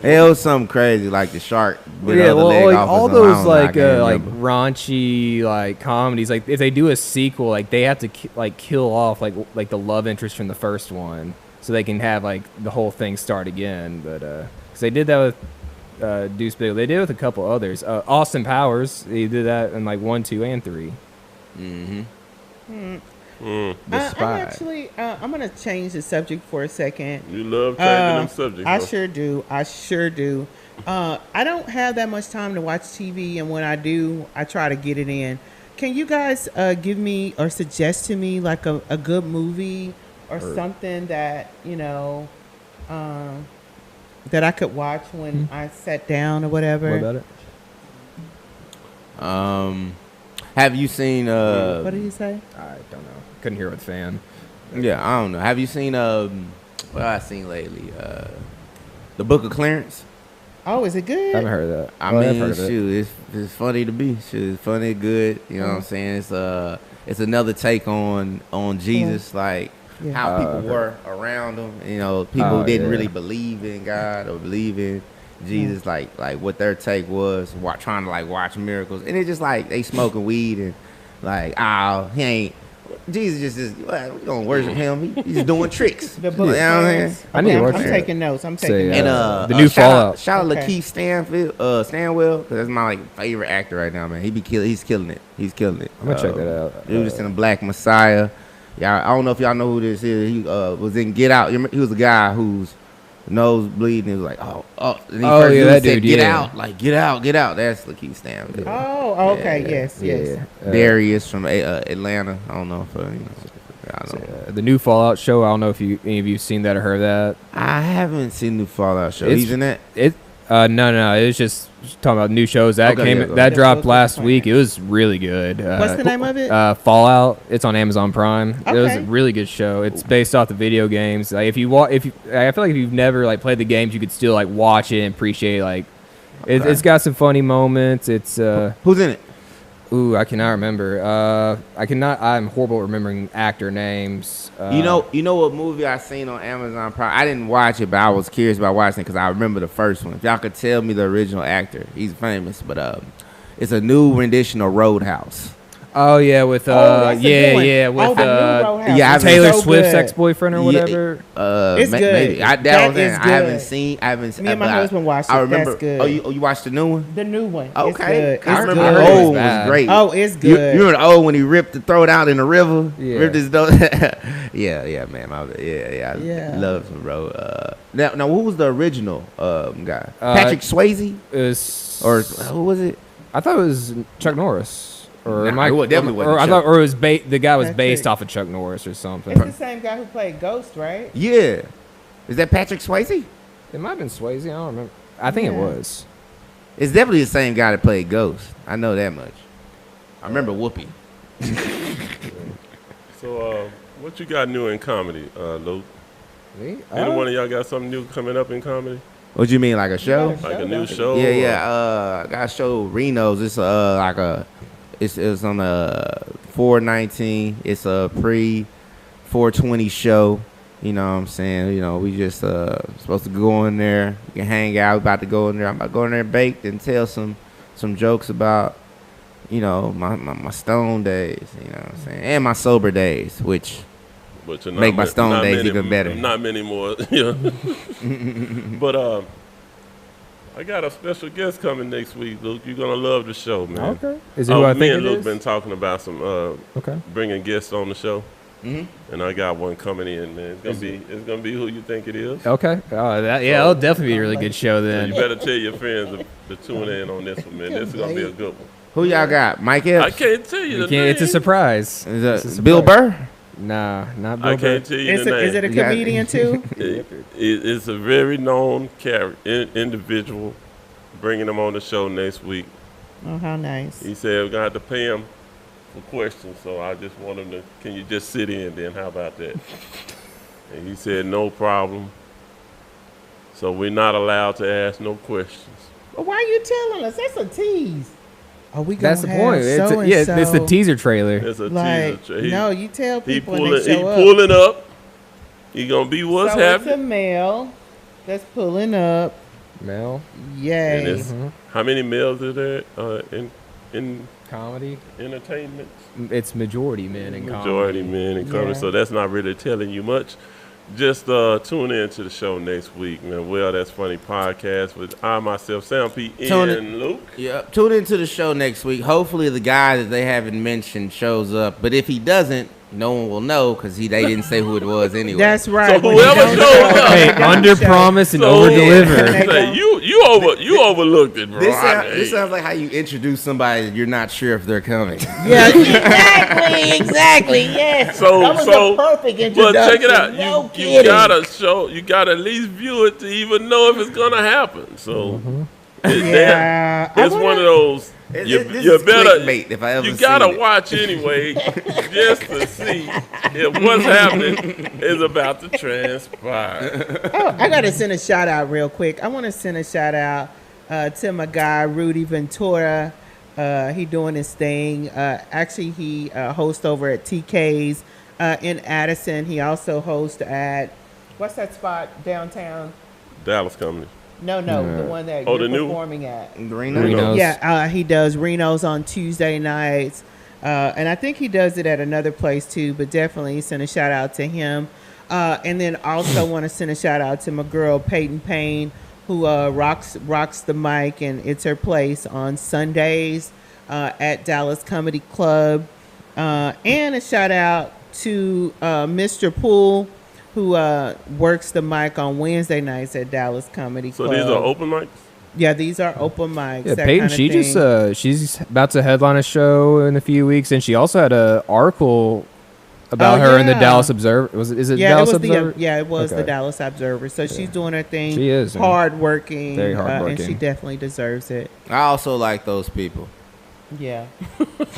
S5: It was something crazy, like the shark. bit
S1: Yeah,
S5: the
S1: well,
S5: leg
S1: like
S5: off or
S1: all
S5: something. I
S1: those
S5: don't know, I can't
S1: like
S5: remember.
S1: raunchy like comedies, like if they do a sequel, like they have to kill off like the love interest from the first one, so they can have like the whole thing start again. But because they did that with Deuce Bigelow, they did it with a couple others. Austin Powers, they did that in like 1, 2, and 3.
S5: The
S2: I'm
S5: Spy.
S2: actually, I'm gonna change the subject for a second.
S3: You love changing them subjects.
S2: I
S3: huh?
S2: sure do. I sure do. I don't have that much time to watch TV, and when I do, I try to get it in. Can you guys give me or suggest to me like a good movie or something that that I could watch when I sat down or whatever?
S1: What about it?
S5: Have you seen
S2: What did he say?
S1: I don't know. Couldn't hear with the fan.
S5: Yeah, I don't know. Have you seen what I seen lately? The Book of Clarence.
S2: Oh, is it
S1: I
S2: good?
S1: haven't heard of that.
S5: I
S1: Well, I've
S5: mean,
S1: heard of it.
S5: shoot, it's funny to be. Shoot, it's funny, good. You know what I'm saying? It's another take on Jesus, like
S2: Yeah.
S5: how people
S1: okay.
S5: were around him. People who didn't
S1: yeah.
S5: really believe in God or believe in Jesus, like what their take was, trying to like watch miracles, and it's just like they smoking weed and like, he ain't. Jesus just we gonna worship him. He's just doing tricks.
S2: The book.
S5: You know what I'm
S2: Clarence.
S5: saying?
S1: I need to
S2: Okay,
S1: watch
S2: I'm
S1: that.
S2: taking notes. I'm
S1: Say,
S2: taking
S5: And
S2: notes.
S1: The new Fallout.
S5: Shout out
S2: Okay.
S5: Lakeith Stanwell, because that's my favorite actor right now, man. He's killing it. He's killing it.
S1: I'm gonna check that out.
S5: He was just in a Black Messiah. Yeah, I don't know if y'all know who this is. He was in Get Out. He was a guy whose nose bleeding. He was like, and he
S1: Oh,
S5: first
S1: yeah,
S5: dude
S1: that
S5: said,
S1: dude,
S5: Get
S1: yeah.
S5: out, like get out. That's Lakeith Stanwell.
S2: Oh, okay.
S5: Yeah,
S2: Yes, yes.
S5: Darius from Atlanta. I don't know if I don't know.
S1: The new Fallout show. I don't know if any of you seen that or heard that.
S5: I haven't seen the Fallout show.
S1: It's-
S5: He's in that.
S1: No. It was just talking about new shows that
S5: Okay, yeah, go
S1: that
S2: ahead.
S1: dropped
S2: Those
S1: last
S2: are
S1: week. It was really good.
S2: What's the name of it?
S1: Fallout. It's on Amazon Prime. It was a
S2: Okay.
S1: really good show. It's based off the video games. Like if you I feel like if you've never like played the games, you could still like watch it and appreciate like. It's got some funny moments. It's
S5: Who's in it?
S1: ooh, I cannot remember. I'm horrible at remembering actor names.
S5: You know what movie I seen on Amazon Prime? I didn't watch it, but I was curious about watching it because I remember the first one. If y'all could tell me the original actor, he's famous, but it's a new rendition of Roadhouse.
S1: Oh yeah, with
S2: that's a good one.
S1: yeah, with
S2: the new Roadhouse
S5: yeah,
S2: is
S1: Taylor
S2: so
S1: Swift's
S2: good.
S1: ex-boyfriend or whatever.
S2: It's good.
S5: Maybe.
S2: That
S5: That
S2: is
S5: I
S2: good.
S5: haven't seen.
S2: Me and my
S5: but
S2: husband watched
S5: I
S2: it.
S5: remember.
S2: That's good.
S5: Oh, you watched the new one?
S2: The new one. It's
S5: Okay.
S2: good.
S5: I
S2: It's
S5: remember
S2: good.
S5: the
S1: I heard it
S5: old
S1: was
S5: one was
S1: bad.
S5: great.
S2: Oh, it's
S5: You
S2: good.
S5: remember the old when he ripped the throat out in the river?
S1: Yeah.
S5: Ripped his nose. yeah, man. I
S2: Yeah.
S5: love him, bro. Now, who was the original guy? Patrick Swayze?
S1: It was,
S5: Or who was it?
S1: I thought it was Chuck Norris. Or
S5: Nah,
S1: am I,
S5: it definitely
S1: or
S5: wasn't
S1: I
S5: Chuck.
S1: thought, or it was the guy was
S2: Patrick.
S1: based off of Chuck Norris or something.
S2: It's the same guy who played Ghost, right?
S5: Yeah. Is that Patrick Swayze?
S1: It might have been Swayze. I don't remember. I think it
S2: Yeah.
S1: was.
S5: It's definitely the same guy that played Ghost. I know that much. I remember Whoopi.
S3: So, what you got new in comedy, Luke?
S1: Me?
S3: Any one of y'all got something new coming up in comedy?
S5: What you mean, like a show?
S2: Yeah.
S3: Like a new
S2: Show,
S3: show?
S5: Yeah. I got a show Reno's. It's like a it's on a 419. It's a pre 420 show. You know what I'm saying? You know, we just supposed to go in there. We can hang out. We about to go in there. I'm about to go in there baked and tell some jokes about, you know, my stone days, you know what I'm saying? And my sober days, which
S3: But you're
S5: make my stone
S3: not
S5: days
S3: many-
S5: even better.
S3: Not many more. You know? But I got a special guest coming next week, Luke. You're gonna love the show, man.
S1: Okay. Is it who I
S3: me
S1: think
S3: and
S1: it
S3: Luke
S1: is?
S3: been talking about some
S1: Okay.
S3: bringing guests on the show,
S5: Mhm.
S3: and I got one coming in, man. It's gonna be who you think it is.
S1: Okay. It'll definitely be a really good show
S3: So
S1: then.
S3: you better tell your friends to tune in on this one, man. This is gonna be a good one.
S5: Who y'all got? Mike
S3: I
S5: Epps?
S3: can't tell you
S1: You
S3: the
S1: can't,
S3: name.
S1: it's a surprise.
S5: Is
S1: It's a
S5: that Bill
S1: surprise.
S5: Burr?
S1: Nah, not Bill
S3: I
S1: Burr.
S3: can't tell you
S2: Is
S3: the name.
S2: it a
S5: You got-
S2: comedian too?
S3: It's a very known individual. Bringing him on the show next week.
S2: Oh, how nice.
S3: He said we're gonna have to pay him for questions, so I just want him to. Can you just sit in? Then how about that? And he said no problem. So we're not allowed to ask no questions.
S2: Well, why are you telling us? That's a tease. Oh, we gonna
S1: That's the
S2: have
S1: point. It's
S2: so-and-so.
S1: it's the teaser trailer.
S3: It's a
S2: Like,
S3: teaser. He,
S2: no, you tell
S3: he
S2: people when
S3: pulling.
S2: they
S3: He
S2: show up.
S3: pulling up. He gonna be what's
S2: so it's a
S3: happening.
S2: male that's pulling up.
S1: Mel,
S3: And
S2: Yay.
S3: it's, how many males are there in
S1: comedy.
S3: entertainment?
S1: It's majority men in
S3: Majority
S1: comedy.
S3: men in comedy,
S2: Yeah.
S3: so that's not really telling you much. Just tune in to the show next week, man. Well, That's Funny podcast with I, myself, Sam P,
S5: Tune
S3: and Luke.
S5: Yeah. Tune into the show next week. Hopefully the guy that they haven't mentioned shows up. But if he doesn't, no one will know because they didn't say who it was anyway.
S2: That's right.
S3: So
S2: When you
S3: whoever
S2: don't
S3: shows
S2: show
S3: up-
S1: Hey,
S2: you don't
S1: under
S2: show.
S1: promise and
S3: So-
S1: over
S2: Yeah.
S1: deliver.
S3: Say, you overlooked it, bro.
S5: This sounds like how you introduce somebody that you're not sure if they're coming.
S2: Yeah, exactly, yes.
S3: So-
S2: that was
S3: so-
S2: the perfect
S3: But
S2: introduction.
S3: check it out.
S2: No
S3: You
S2: kidding.
S3: gotta show. You gotta at least view it to even know if it's gonna happen. So
S2: Yeah, I
S3: it's
S2: wanna-
S3: one of those.
S5: This
S3: You
S5: is
S3: better.
S5: clickbait if I ever
S3: You
S5: seen
S3: gotta
S5: it.
S3: watch anyway, just to see if what's happening is about to transpire.
S2: Oh, I gotta send a shout out real quick. I want to send a shout out to my guy Rudy Ventura. He doing his thing. Actually, he hosts over at TK's in Addison. He also hosts at what's that spot downtown?
S3: Dallas Company.
S2: No, the one that
S3: Oh,
S2: you're
S3: the new-
S2: performing at.
S1: Reno's.
S2: Yeah, he does Reno's on Tuesday nights. And I think he does it at another place too, but definitely send a shout out to him. And then also want to send a shout out to my girl Peyton Payne, who rocks the mic, and it's her place on Sundays at Dallas Comedy Club. And a shout out to Mr. Poole, who works the mic on Wednesday nights at Dallas Comedy
S3: So
S2: Club.
S3: these are open mics.
S2: Yeah, these are open mics.
S1: Yeah,
S2: that
S1: Peyton.
S2: kinda
S1: She
S2: thing.
S1: just she's about to headline a show in a few weeks, and she also had an article about
S2: Oh,
S1: her in the
S2: yeah.
S1: Dallas Observer. Is it
S2: Yeah,
S1: Dallas
S2: it was
S1: Observer?
S2: it was the
S1: Okay.
S2: Dallas Observer. So she's doing her thing.
S1: She is, yeah.
S2: hardworking,
S1: Very
S2: and she
S1: hardworking.
S2: definitely deserves it.
S5: I also like those people.
S2: Yeah.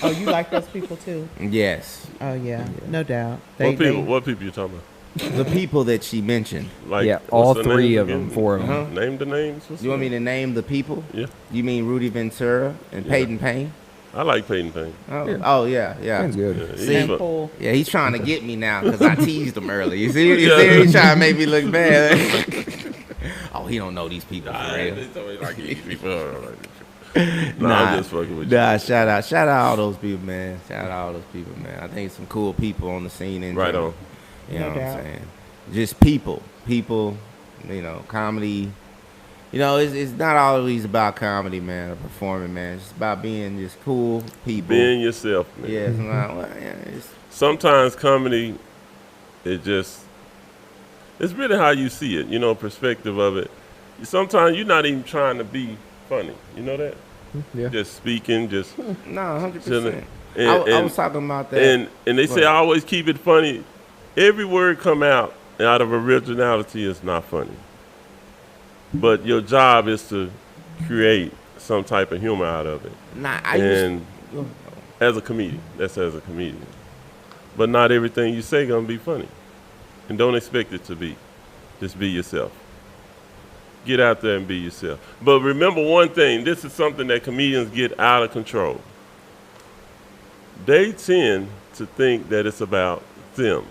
S2: Oh, you like those people too?
S5: Yes,
S2: Oh yeah, no doubt.
S3: What people you talking about?
S5: the people that she mentioned.
S3: Like,
S1: Yeah,
S3: what's
S1: all
S3: the
S1: three
S3: names
S1: of them,
S3: again?
S1: 4 of them.
S5: Uh-huh.
S3: Name the names. What's
S5: You want
S3: the
S5: me to name the people?
S3: Yeah,
S5: You mean Rudy Ventura and
S3: Yeah.
S5: Peyton Payne?
S3: I like Peyton Payne.
S5: Oh,
S1: Yeah.
S5: oh yeah, yeah.
S1: That's good.
S3: Yeah,
S5: See?
S3: he's fu-
S2: Paul.
S5: Yeah, he's trying to get me now because I teased him earlier. You see, he's trying to make me look bad. Oh, he don't know these people for real.
S3: They told me like these people. I'm just fucking with you.
S5: Nah, shout out all those people, man. Shout out all those people, man. I think some cool people on the scene in
S3: Right
S5: general.
S3: on.
S5: You know
S2: No
S5: what
S2: doubt.
S5: I'm saying? Just people, comedy. It's not always about comedy, man, or performing, man. It's about being just cool people.
S3: Being yourself, man.
S5: yeah, it's not, well, yeah, it's,
S3: Sometimes comedy, it's really how you see it, perspective of it. Sometimes you're not even trying to be funny. You know that?
S1: Yeah.
S3: Just speaking, just
S5: no, 100%.
S3: chilling.
S5: I was talking about that.
S3: And they say
S5: Right.
S3: I always keep it funny. Every word come out of originality is not funny. But your job is to create some type of humor out of it.
S5: Nah,
S3: And as a comedian, that's as a comedian. But not everything you say gonna be funny. And don't expect it to be. Just be yourself. Get out there and be yourself. But remember one thing, this is something that comedians get out of control. They tend to think that it's about them.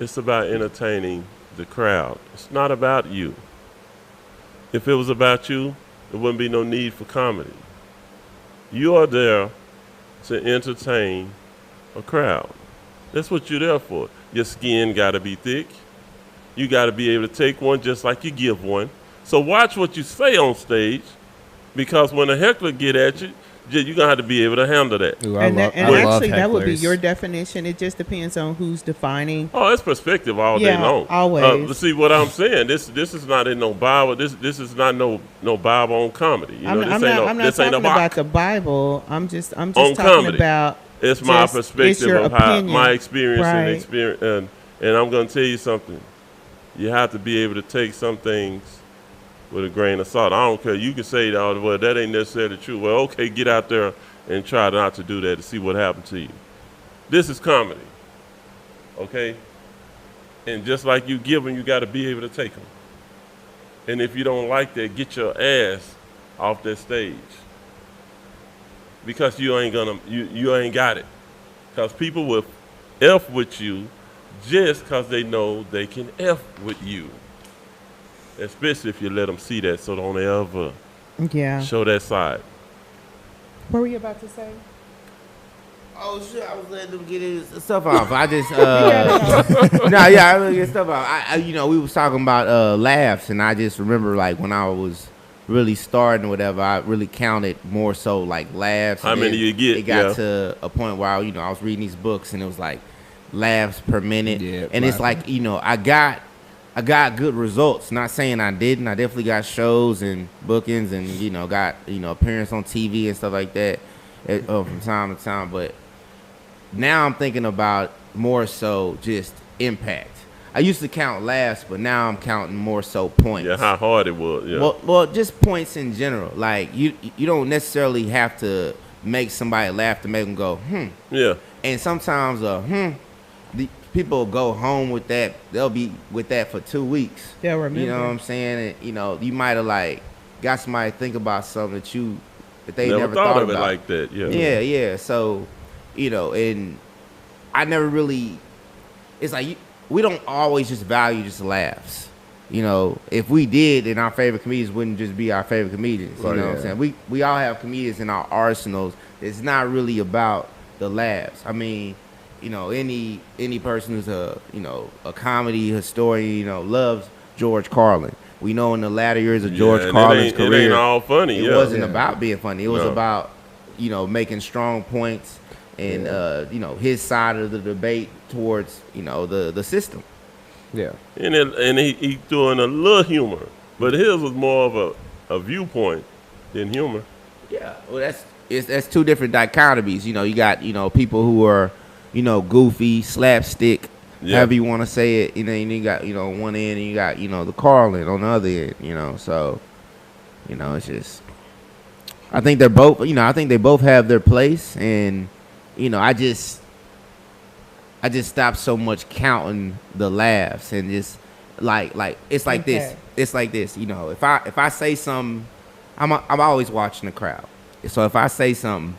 S3: It's about entertaining the crowd. It's not about you. If it was about you, there wouldn't be no need for comedy. You are there to entertain a crowd. That's what you're there for. Your skin got to be thick. You got to be able to take one just like you give one. So watch what you say on stage, because when a heckler get at you, you're going to have to be able to handle that.
S1: Ooh,
S2: And,
S1: I love
S2: actually, that would be
S1: hecklers.
S2: your definition. It just depends on who's defining.
S3: Oh, it's perspective all day
S2: Yeah,
S3: long.
S2: always.
S3: See what I'm saying? This is not in no Bible. This is not no Bible on comedy.
S2: I'm not talking about the Bible. I'm just talking
S3: comedy.
S2: about.
S3: It's my
S2: just- it's
S3: perspective
S2: your
S3: of how
S2: opinion.
S3: my experience
S2: Right.
S3: and I'm going to tell you something. You have to be able to take some things with a grain of salt. I don't care. You can say, "Oh, well, that ain't necessarily true." Well, okay, get out there and try not to do that to see what happens to you. This is comedy, okay? And just like you give them, you got to be able to take them. And if you don't like that, get your ass off that stage, because you ain't got it. Because people will F with you just because they know they can F with you. Especially if you let them see that, so don't ever
S2: Yeah.
S3: show that side.
S2: What were you about to say?
S5: Oh shit! I was letting them get his stuff off. I just I really get stuff off. We was talking about laughs, and I just remember like when I was really starting or whatever, I really counted more so like laughs.
S3: How
S5: and
S3: many
S5: then
S3: you get,
S5: It got
S3: yeah.
S5: to a point where I was reading these books, and it was like laughs per minute,
S1: Yeah,
S5: and it's like I got good results. Not saying I didn't. I definitely got shows and bookings, and got appearance on TV and stuff like that from time to time, but. Now I'm thinking about more so just impact. I used to count laughs, but now I'm counting more so points.
S3: Yeah, how hard it was. Yeah.
S5: Well, just points in general. Like you don't necessarily have to make somebody laugh to make them go
S3: Yeah.
S5: And sometimes the people go home with that. They'll be with that for 2 weeks.
S2: They'll remember.
S5: You know what I'm saying? And, you might have like got somebody to think about something that they never
S3: thought of it
S5: about.
S3: like that. Yeah.
S5: Yeah. So, and I never really. It's like we don't always just value just laughs. If we did, then our favorite comedians wouldn't just be our favorite comedians. You
S1: Right,
S5: know what I'm saying? We all have comedians in our arsenals. It's not really about the laughs. I mean, any person who's a comedy historian, loves George Carlin. We know in the latter years of George
S3: and
S5: Carlin's
S3: it
S5: career,
S3: ain't all funny.
S5: it
S3: Yeah.
S5: wasn't about being funny. It was
S3: No.
S5: about, making strong points and, his side of the debate towards, the system.
S1: Yeah.
S3: And he threw in a little humor, but his was more of a viewpoint than humor.
S5: Yeah. Well, that's two different dichotomies. You got, people who are, goofy, slapstick,
S3: Yeah.
S5: however you want to say it. And then you got, one end, and you got, the Carlin on the other end. So, it's just, I think they're both, I think they both have their place. And, I just stopped so much counting the laughs and just like it's like this.
S2: Okay.
S5: It's like this. If I say something, I'm always watching the crowd. So if I say something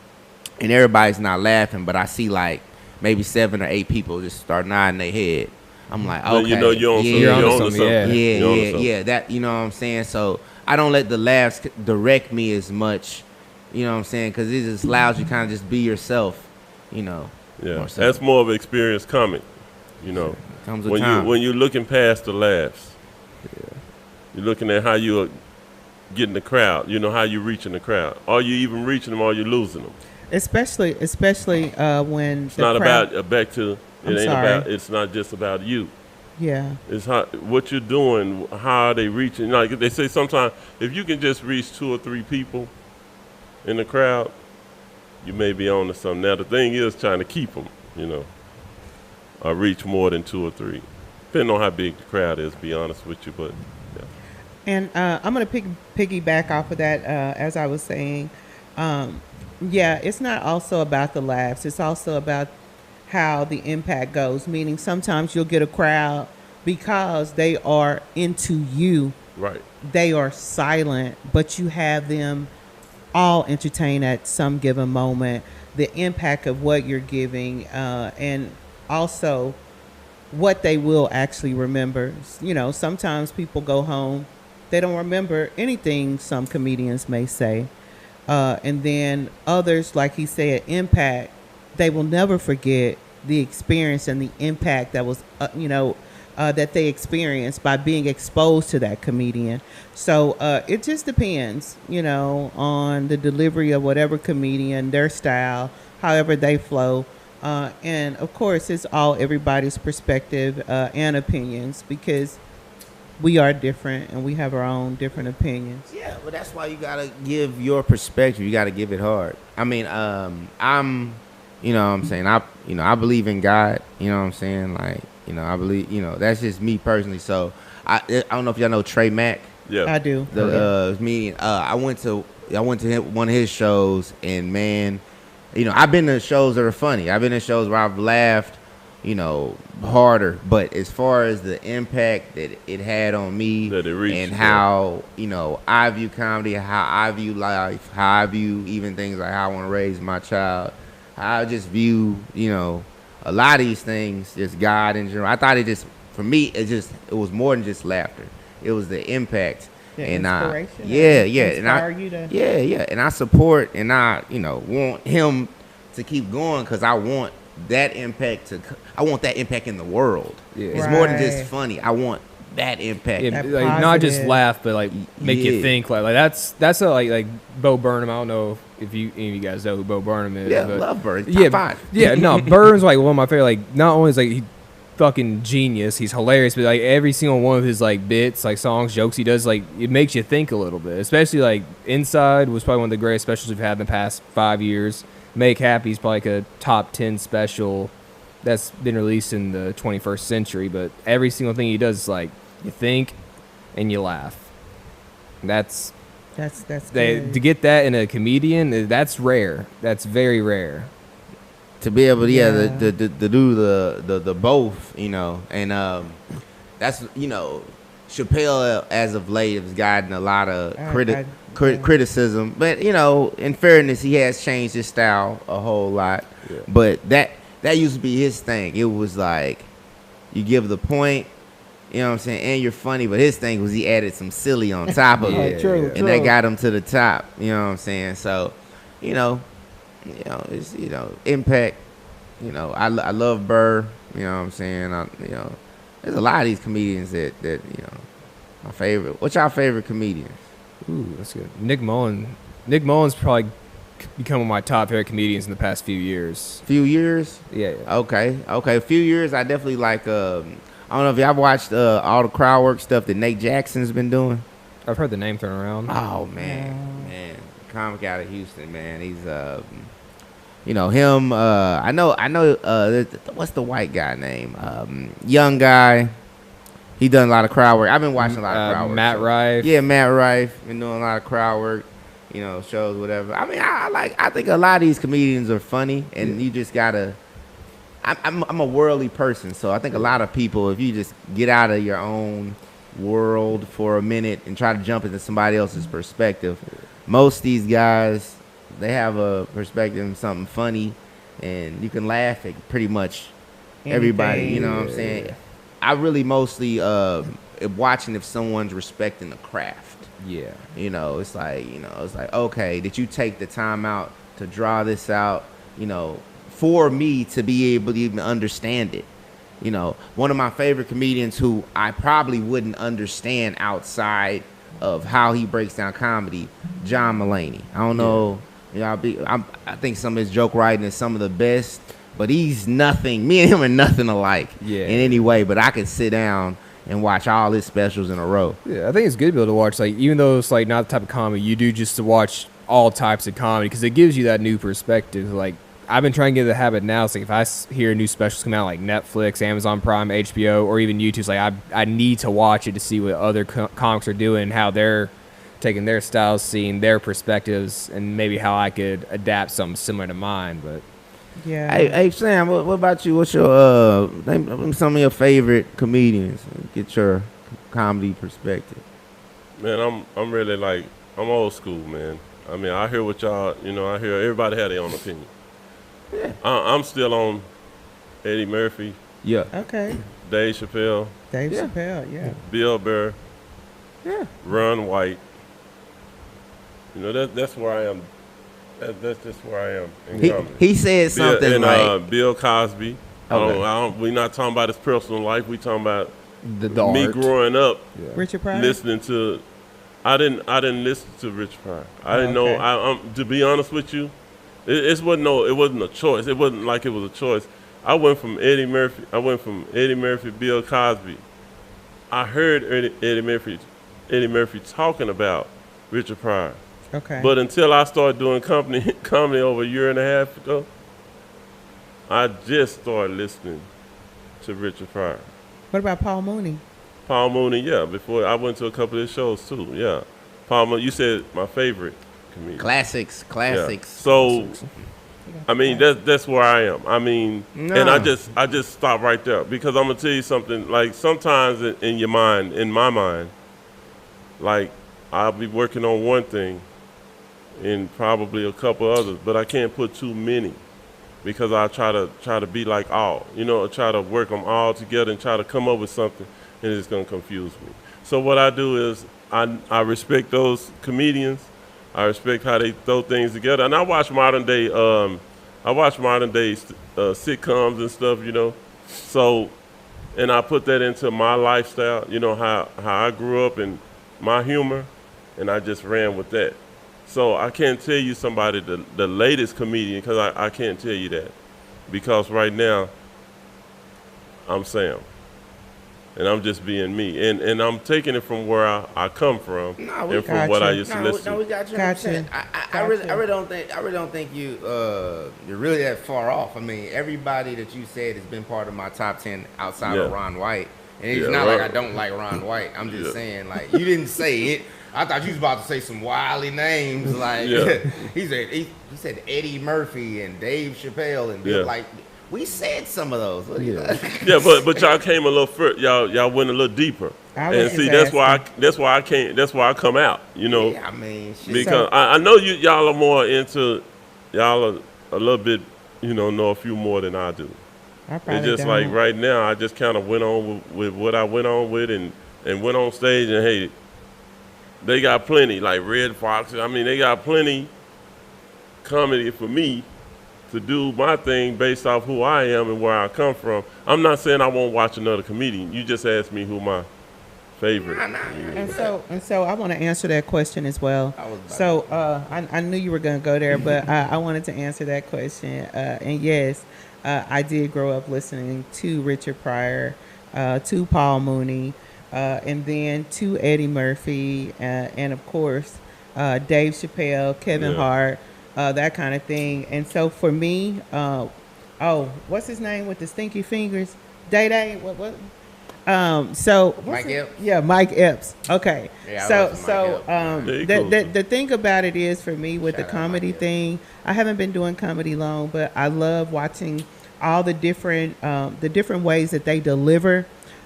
S5: and everybody's not laughing, but I see like maybe 7 or 8 people just start nodding their head, I'm like,
S3: Then
S5: okay,
S3: you know you're on something.
S1: You're onto
S3: You're on to
S1: something,
S3: something.
S1: yeah.
S3: You're on to something.
S5: yeah. That, you know what I'm saying? So I don't let the laughs direct me as much, you know what I'm saying? Because it just allows you kind of just be yourself,
S3: Yeah,
S5: more so.
S3: that's more of an experienced comic.
S5: Comes with
S3: When
S5: time.
S3: you're looking past the laughs, you're looking at how you're getting the crowd. How you reaching the crowd. Are you even reaching them? Or are you losing them?
S2: Especially when
S3: It's not about back to. It
S2: I'm
S3: ain't
S2: sorry.
S3: about. It's not just about you.
S2: Yeah.
S3: It's what you're doing. How are they reaching? Like they say, sometimes if you can just reach 2 or 3 people in the crowd, you may be on to something. Now the thing is trying to keep them. Or reach more than 2 or 3, depending on how big the crowd is. Be honest with you, but yeah.
S2: And I'm going to piggyback off of that, as I was saying. It's not also about the laughs. It's also about how the impact goes, meaning sometimes you'll get a crowd because they are into you.
S3: Right.
S2: They are silent, but you have them all entertained at some given moment. The impact of what you're giving, and also what they will actually remember. Sometimes people go home, they don't remember anything some comedians may say. And then others, like he said, impact, they will never forget the experience and the impact that was, that they experienced by being exposed to that comedian. So it just depends, on the delivery of whatever comedian, their style, however they flow. And of course, it's all everybody's perspective and opinions, because we are different and we have our own different opinions.
S5: Yeah, but that's why you gotta give your perspective. You gotta give it hard. I mean, I'm, what I'm saying, I believe in God. You know what I'm saying? Like, I believe, that's just me personally. So I don't know if y'all know Trey Mack.
S3: Yeah.
S2: I do.
S5: The comedian. I went to one of his shows, and man, I've been to shows that are funny. I've been to shows where I've laughed, harder. But as far as the impact that it had on me,
S3: That it reached,
S5: and
S3: yeah.
S5: how, I view comedy, how I view life, how I view even things like how I want to raise my child, how I just view, a lot of these things, just God in general. I thought for me, it was more than just laughter. It was the impact.
S2: The
S5: And
S2: inspiration.
S5: inspire
S2: you to.
S5: and I support, and I want him to keep going, because I want that impact in the world.
S1: Yeah.
S5: It's more than just
S2: Right.
S5: funny. I want that impact.
S1: Yeah,
S2: That
S1: like not just
S2: positive.
S1: laugh, but like make you
S5: Yeah.
S1: think. Like that's a, like Bo Burnham. I don't know if any of you guys know who Bo Burnham is.
S5: Yeah,
S1: but
S5: love Bird.
S1: yeah,
S5: Top 5.
S1: yeah. No, Burnham's like one of my favorite. Like not only is like he fucking genius, he's hilarious, but like every single one of his like bits, like songs, jokes he does, like it makes you think a little bit. Especially like Inside was probably one of the greatest specials we've had in the past 5 years. Make Happy is probably like a top 10 special that's been released in the 21st century. But every single thing he does is like you think and you laugh. That's
S2: That's
S1: to
S2: good.
S1: get that in a comedian. That's rare. That's very rare.
S5: To be able to
S2: Yeah.
S5: to do the both, and that's Chappelle as of late has gotten a lot of criticism, but in fairness, he has changed his style a whole lot.
S1: Yeah.
S5: But that used to be his thing. It was like you give the point, you know what I'm saying, and you're funny. But his thing was he added some silly on top of it,
S2: True,
S5: and that got him to the top. You know what I'm saying? So, it's impact. I love Burr. You know what I'm saying? There's a lot of these comedians that my favorite. What's your favorite comedians?
S1: Ooh, that's good. Nick Mullen. Nick Mullen's probably become one of my top favorite comedians in the past few years.
S5: Few years.
S1: Yeah.
S5: Okay. A few years. I definitely like. I don't know if y'all watched all the crowd work stuff that Nate Jackson's been doing.
S1: I've heard the name thrown around.
S5: Oh man, comic out of Houston, man. He's You know him. I know. What's the white guy name? Young guy. He done a lot of crowd work. I've been watching a lot of crowd work.
S1: Matt Rife.
S5: Yeah, Matt Rife. Been doing a lot of crowd work. You know, shows, whatever. I mean, I think a lot of these comedians are funny, and you just gotta. I'm a worldly person, so I think a lot of people, if you just get out of your own world for a minute and try to jump into somebody else's perspective, most of these guys, they have a perspective of something funny, and you can laugh at pretty much everybody. You know what I'm saying? I really mostly watching if someone's respecting the craft.
S1: Yeah.
S5: You know, it's like, okay, did you take the time out to draw this out, you know, for me to be able to even understand it? You know, one of my favorite comedians who I probably wouldn't understand outside of how he breaks down comedy, John Mulaney. I don't know, you know, I think some of his joke writing is some of the best, but he's nothing. Me and him are nothing alike in any way. But I could sit down and watch all his specials in a row.
S1: Yeah, I think it's good to be able to watch, like, even though it's like not the type of comedy you do, just to watch all types of comedy, because it gives you that new perspective. Like, I've been trying to get the habit now. It's like if I hear new specials come out, like Netflix, Amazon Prime, HBO, or even YouTube, it's like I need to watch it to see what other comics are doing, how they're taking their styles, seeing their perspectives, and maybe how I could adapt something similar to mine. But
S2: Yeah.
S5: Hey Sam, what about you? What's your name some of your favorite comedians? Get your comedy perspective.
S3: Man, I'm really like, I'm old school, man. I mean, I hear what y'all, you know, I hear everybody had their own opinion.
S5: Yeah.
S3: I'm still on Eddie Murphy,
S5: Yeah.
S2: Okay.
S3: Dave Chappelle,
S2: Dave
S5: Yeah.
S2: Chappelle. Yeah.
S3: Bill Burr,
S5: Yeah.
S3: Ron White. You know, that's where I am. That's just where I am in comedy.
S5: He said something like
S3: Bill Cosby.
S5: Okay.
S3: We're not talking about his personal life. We talking about
S1: the
S3: me
S1: art.
S3: growing up,
S2: Richard Pryor.
S3: listening to. I didn't listen to Richard Pryor. I didn't
S2: Okay.
S3: know. To be honest with you, it wasn't a choice. It wasn't like it was a choice. I went from Eddie Murphy, Bill Cosby. I heard Eddie Murphy talking about Richard Pryor.
S2: Okay.
S3: But until I started doing comedy over a year and a half ago, I just started listening to Richard Pryor.
S2: What about Paul Mooney?
S3: Paul Mooney, yeah. Before I went to a couple of his shows too, yeah. Paul Mooney, you said my favorite comedian.
S5: classics.
S3: Yeah. So, I mean, that's where I am. I mean, and I just stop right there because I'm gonna tell you something. Like sometimes in my mind, like I'll be working on one thing, and probably a couple others, but I can't put too many because I try to be like all, you know, try to work them all together and try to come up with something, and it's gonna confuse me. So what I do is I respect those comedians. I respect how they throw things together, and I watch modern day sitcoms and stuff, you know. So, and I put that into my lifestyle, you know, how I grew up and my humor, and I just ran with that. So I can't tell you somebody the latest comedian because I can't tell you that because right now I'm Sam. And I'm just being me, and I'm taking it from where I come from, and from what I used to listen to.
S5: We got you.
S2: Gotcha.
S5: I really don't think you're really that far off. I mean, everybody that you said has been part of my top 10 outside of Ron White, and it's not like I don't like Ron White. I'm just saying, like, you didn't say it. I thought you was about to say some wily names, like he said Eddie Murphy and Dave Chappelle and Bill, like. We said some of those.
S3: Yeah, but y'all came a little further. Y'all went a little deeper. And see, that's why I come out. You know.
S5: Yeah, I mean, shit.
S3: Because I know y'all are more into, y'all are a little bit, you know a few more than I do. It's just
S2: don't.
S3: like right now, I just kind of went on with what I went on with and went on stage and hey, they got plenty like Red Fox. I mean, they got plenty comedy for me to do my thing based off who I am and where I come from. I'm not saying I won't watch another comedian. You just asked me who my favorite.
S2: And so I want to answer that question as well. So I knew you were going to go there, but I wanted to answer that question. And yes, I did grow up listening to Richard Pryor, to Paul Mooney, and then to Eddie Murphy, and of course Dave Chappelle, Kevin Hart. that kind of thing. And so for me, oh, what's his name with the stinky fingers? Day Day. What? So what's
S5: Mike
S2: it?
S5: Epps?
S2: Yeah, Mike Epps. Okay.
S5: Yeah, I
S2: so
S5: love Mike
S2: so
S5: Epps.
S3: Yeah, he
S2: the,
S3: cool
S2: the
S3: too.
S2: the thing about it is for me with
S5: Shout
S2: the
S5: out
S2: comedy
S5: Mike Epps.
S2: thing, I haven't been doing comedy long, but I love watching all the different ways that they deliver.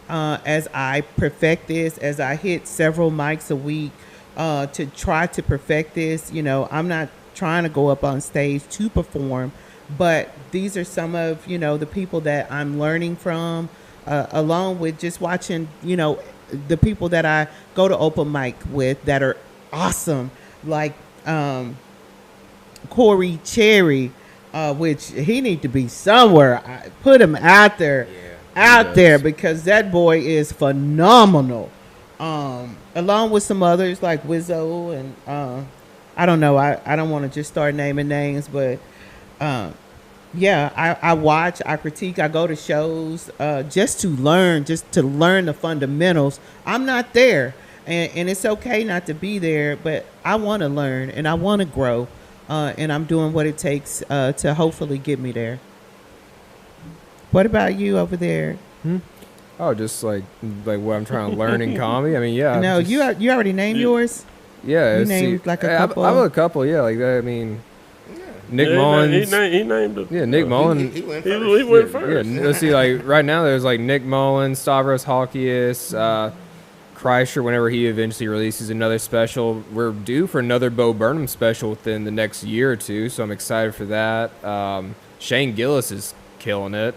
S2: As I perfect this, as I hit several mics a week to try to perfect this, I'm not trying to go up on stage to perform, but these are some of the people that I'm learning from, along with just watching the people that I go to open mic with that are awesome, like Corey Cherry, which he need to be somewhere. I put him out there, out there, because that boy is phenomenal. Along with some others like Wizzo and I don't know. I don't want to just start naming names, but yeah, I watch, I critique, I go to shows just to learn the fundamentals. I'm not there, and it's okay not to be there, but I want to learn and I want to grow, and I'm doing what it takes to hopefully get me there. What about you over there?
S1: Oh, just like what I'm trying to learn in comedy. I mean, yeah.
S2: No,
S1: just-
S2: you already named yours.
S1: Yeah,
S2: you
S1: let's see.
S2: named like a
S1: I have
S2: couple.
S1: a couple. Yeah, like that. I mean, Nick
S3: Yeah,
S1: Mullins.
S3: He named it.
S1: Yeah, Nick Mullins.
S5: He went
S3: He
S5: first.
S3: went
S1: Yeah,
S3: first.
S1: let's see. Like right now, there's like Nick Mullins, Stavros Halkias, Kreischer. Whenever he eventually releases another special, we're due for another Bo Burnham special within the next year or two. So I'm excited for that. Shane Gillis is killing it.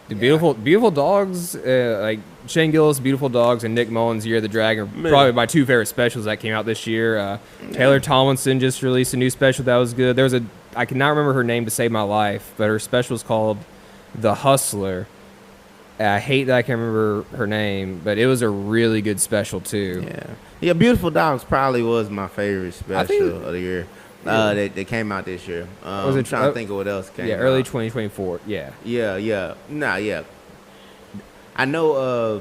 S1: The beautiful dogs, like Shane Gillis, Beautiful Dogs, and Nick Mullins' Year of the Dragon are
S3: Man.
S1: probably my two favorite specials that came out this year. Taylor Tomlinson just released a new special that was good. There was I cannot remember her name to save my life, but her special is called The Hustler. I hate that I can't remember her name, but it was a really good special too.
S5: Yeah, Beautiful Dogs probably was my favorite
S1: I think-
S5: special of the year.
S1: Yeah.
S5: That came out this year.
S1: Was it-
S5: I'm trying to think of what else came out.
S1: Early 2024. Yeah.
S5: Yeah. Yeah. I know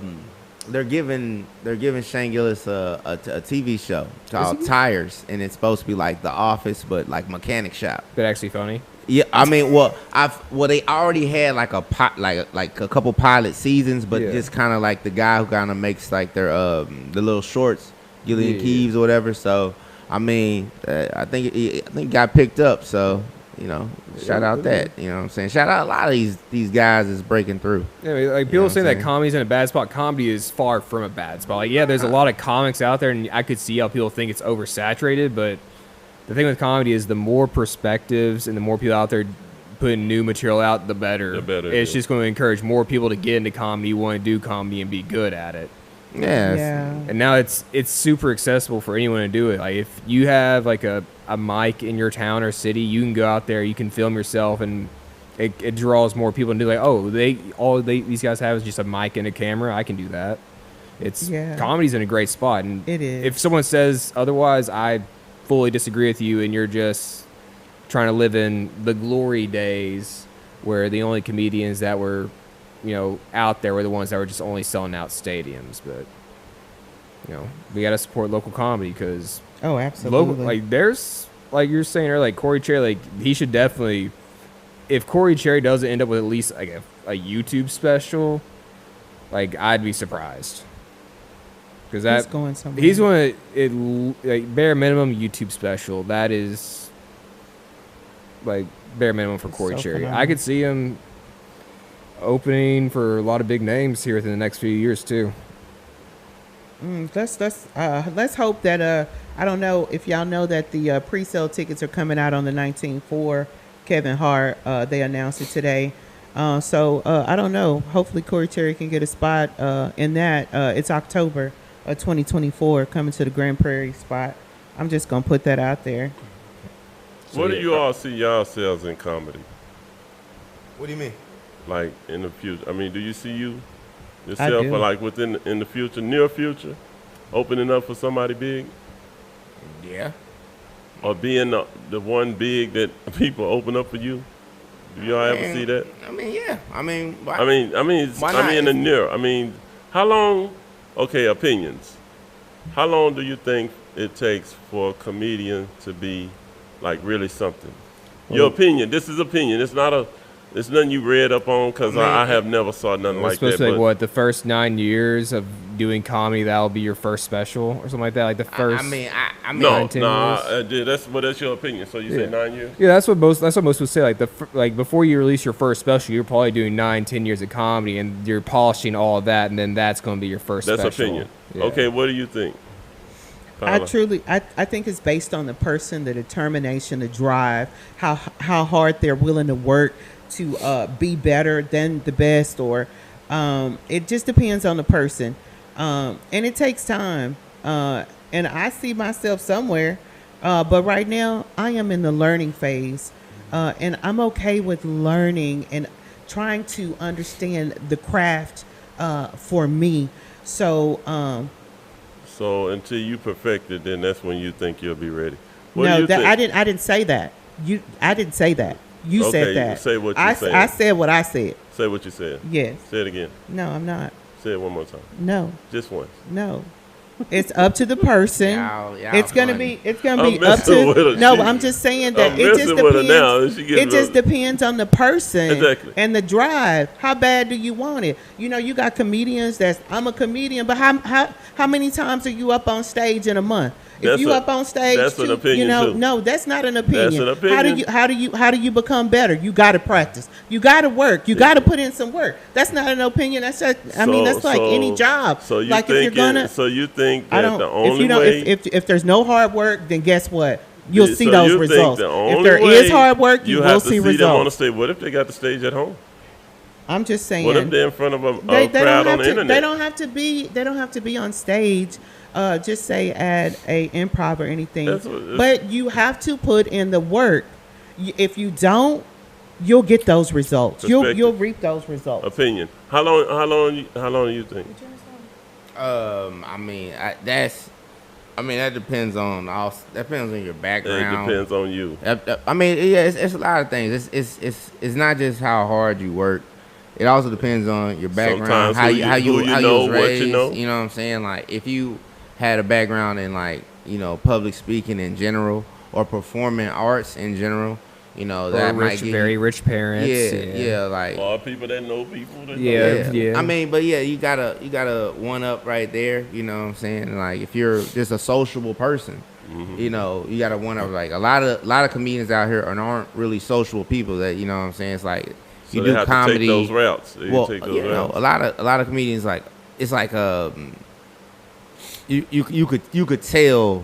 S5: they're giving Shane Gillis a TV show called Tires, and it's supposed to be like The Office, but like mechanic shop.
S1: But actually funny.
S5: Yeah, I mean, they already had like a couple pilot seasons, but
S1: Yeah.
S5: just kind of like the guy who kind of makes like their the little shorts, Gillian
S1: Yeah.
S5: Keeves or whatever. So I mean, I think it got picked up. So shout out that. You know what I'm saying? Shout out a lot of these guys is breaking through.
S1: Yeah, like
S5: know
S1: people
S5: what
S1: say
S5: I'm
S1: that
S5: saying?
S1: comedy's in a bad spot. Comedy is far from a bad spot. Like, yeah, there's a lot of comics out there, and I could see how people think it's oversaturated. But the thing with comedy is the more perspectives and the more people out there putting new material out, the better.
S3: The better,
S1: It's
S3: yeah.
S1: just going to encourage more people to get into comedy, want to do comedy, and be good at it.
S5: Yeah.
S1: And now it's super accessible for anyone to do it. Like if you have like a mic in your town or city, you can go out there, you can film yourself, and it draws more people and do like, oh, these guys have is just a mic and a camera. I can do that. Comedy's in a great spot, and
S2: It is.
S1: If someone says otherwise, I fully disagree with you, and you're just trying to live in the glory days where the only comedians that were out there were the ones that were just only selling out stadiums. But we got to support local comedy because
S2: Oh, absolutely.
S1: like there's like you're saying earlier, like Corey Cherry, like he should definitely, if Corey Cherry doesn't end up with at least like a YouTube special, like I'd be surprised because
S2: He's going somewhere.
S1: he's going to like bare minimum YouTube special. That is like bare minimum for Corey
S2: So
S1: Cherry.
S2: phenomenal.
S1: I could see him opening for a lot of big names here within the next few years too.
S2: Let's hope that I don't know if y'all know that the pre-sale tickets are coming out on the 19th for Kevin Hart. They announced it today. So I don't know. Hopefully Corey Cherry can get a spot in that. It's October 2024 coming to the Grand Prairie spot. I'm just going to put that out there.
S3: What do you all see yourselves in comedy?
S5: What do you mean?
S3: Like in the future? I mean, do you see yourself
S2: do.
S3: or like in the future, near future, opening up for somebody big?
S5: Yeah.
S3: Or being the one big that people open up for you? Do y'all ever see that?
S5: I mean, yeah. I mean,
S3: Why
S5: Why not?
S3: in the near. I mean, how long? Okay, opinions. How long do you think it takes for a comedian to be like really something? Your opinion. This is opinion. It's not a. It's nothing you read up on because I have never saw nothing
S1: It's
S3: like
S1: supposed
S3: that.
S1: to be
S3: But
S1: what, the first 9 years of doing comedy, that'll be your first special or something like that. Like the first.
S5: I mean,
S3: no,
S1: 9, 10 years.
S3: that's your opinion. So you say 9 years?
S1: Yeah, that's what most people say. Like before you release your first special, you're probably doing 9, 10 years of comedy, and you're polishing all of that, and then that's going to be your first.
S3: That's
S1: special.
S3: opinion.
S1: Yeah.
S3: Okay, what do you think?
S2: I
S3: Paula?
S2: I think it's based on the person, the determination, the drive, how hard they're willing to work to be better than the best, or it just depends on the person, and it takes time. And I see myself somewhere, but right now I am in the learning phase, and I'm okay with learning and trying to understand the craft for me. So.
S3: So until you perfect it, then that's when you think you'll be ready. What do
S2: No,
S3: you think?
S2: I didn't say that. I didn't say that. You
S3: Okay,
S2: said that.
S3: say what you
S2: I
S3: said.
S2: I said what I said.
S3: Say what you said.
S2: Yes.
S3: Say it again.
S2: No, I'm not.
S3: Say it one more time.
S2: No.
S3: Just once.
S2: No. It's up to the person.
S5: Y'all
S2: It's gonna
S5: funny.
S2: be up
S3: messing with her.
S2: to. No,
S3: She-
S2: I'm just saying that
S3: I'm
S2: it just
S3: messing with her now, and
S2: depends.
S3: she getting
S2: It just
S3: real-
S2: depends on the person.
S3: Exactly.
S2: And the drive. How bad do you want it? You know, you got comedians I'm a comedian, but how many times are you up on stage in a month?
S3: That's
S2: If you
S3: a-
S2: up on stage,
S3: that's an opinion,
S2: you know,
S3: too.
S2: no, that's not an opinion.
S3: an opinion.
S2: How do you become better? You got to practice. You got to work. You got to put in some work. That's not an opinion. That's just, I mean, that's like any job.
S3: So you
S2: like
S3: think
S2: if you're gonna,
S3: so you think
S2: I
S3: that
S2: don't.
S3: the
S2: If
S3: only
S2: you don't,
S3: way
S2: if there's no hard work, then guess what? You'll
S3: So
S2: see those
S3: you think
S2: results.
S3: the
S2: If
S3: only
S2: there
S3: way
S2: is hard work, you will
S3: have to
S2: see
S3: see them on the
S2: results.
S3: stage. What if they got the stage at home?
S2: I'm just saying.
S3: What if they're in front of a
S2: They
S3: crowd
S2: don't
S3: on
S2: have
S3: the
S2: to.
S3: internet?
S2: They don't have to be. They don't have to be on stage. Just say at a improv or anything. But you have to put in the work. If you don't, you'll get those results.
S3: Perspective.
S2: You'll reap those results.
S3: Opinion. How long do you think?
S5: I mean, that depends on that depends on your
S3: It
S5: background.
S3: depends on you.
S5: I mean, yeah, it's a lot of things. It's not just how hard you work. It also depends on your background,
S3: Sometimes
S5: how
S3: who
S5: you
S3: you know,
S5: was
S3: what you
S5: raised.
S3: know.
S5: You know what I'm saying? Like if you had a background in like public speaking in general or performing arts in general,
S1: Or
S5: that might get
S1: very rich parents.
S5: yeah, like
S3: A lot of people that know people. That
S1: Yeah.
S3: know.
S5: I mean, but yeah, you gotta one up right there. You know what I'm saying? Like if you're just a sociable person,
S3: Mm-hmm.
S5: you gotta one up. Like a lot of comedians out here aren't really sociable people. That you know what I'm saying? It's like
S3: So
S5: you
S3: they
S5: do
S3: have
S5: comedy.
S3: to take those routes. They
S5: Well,
S3: take those routes.
S5: a lot of comedians like it's like you could tell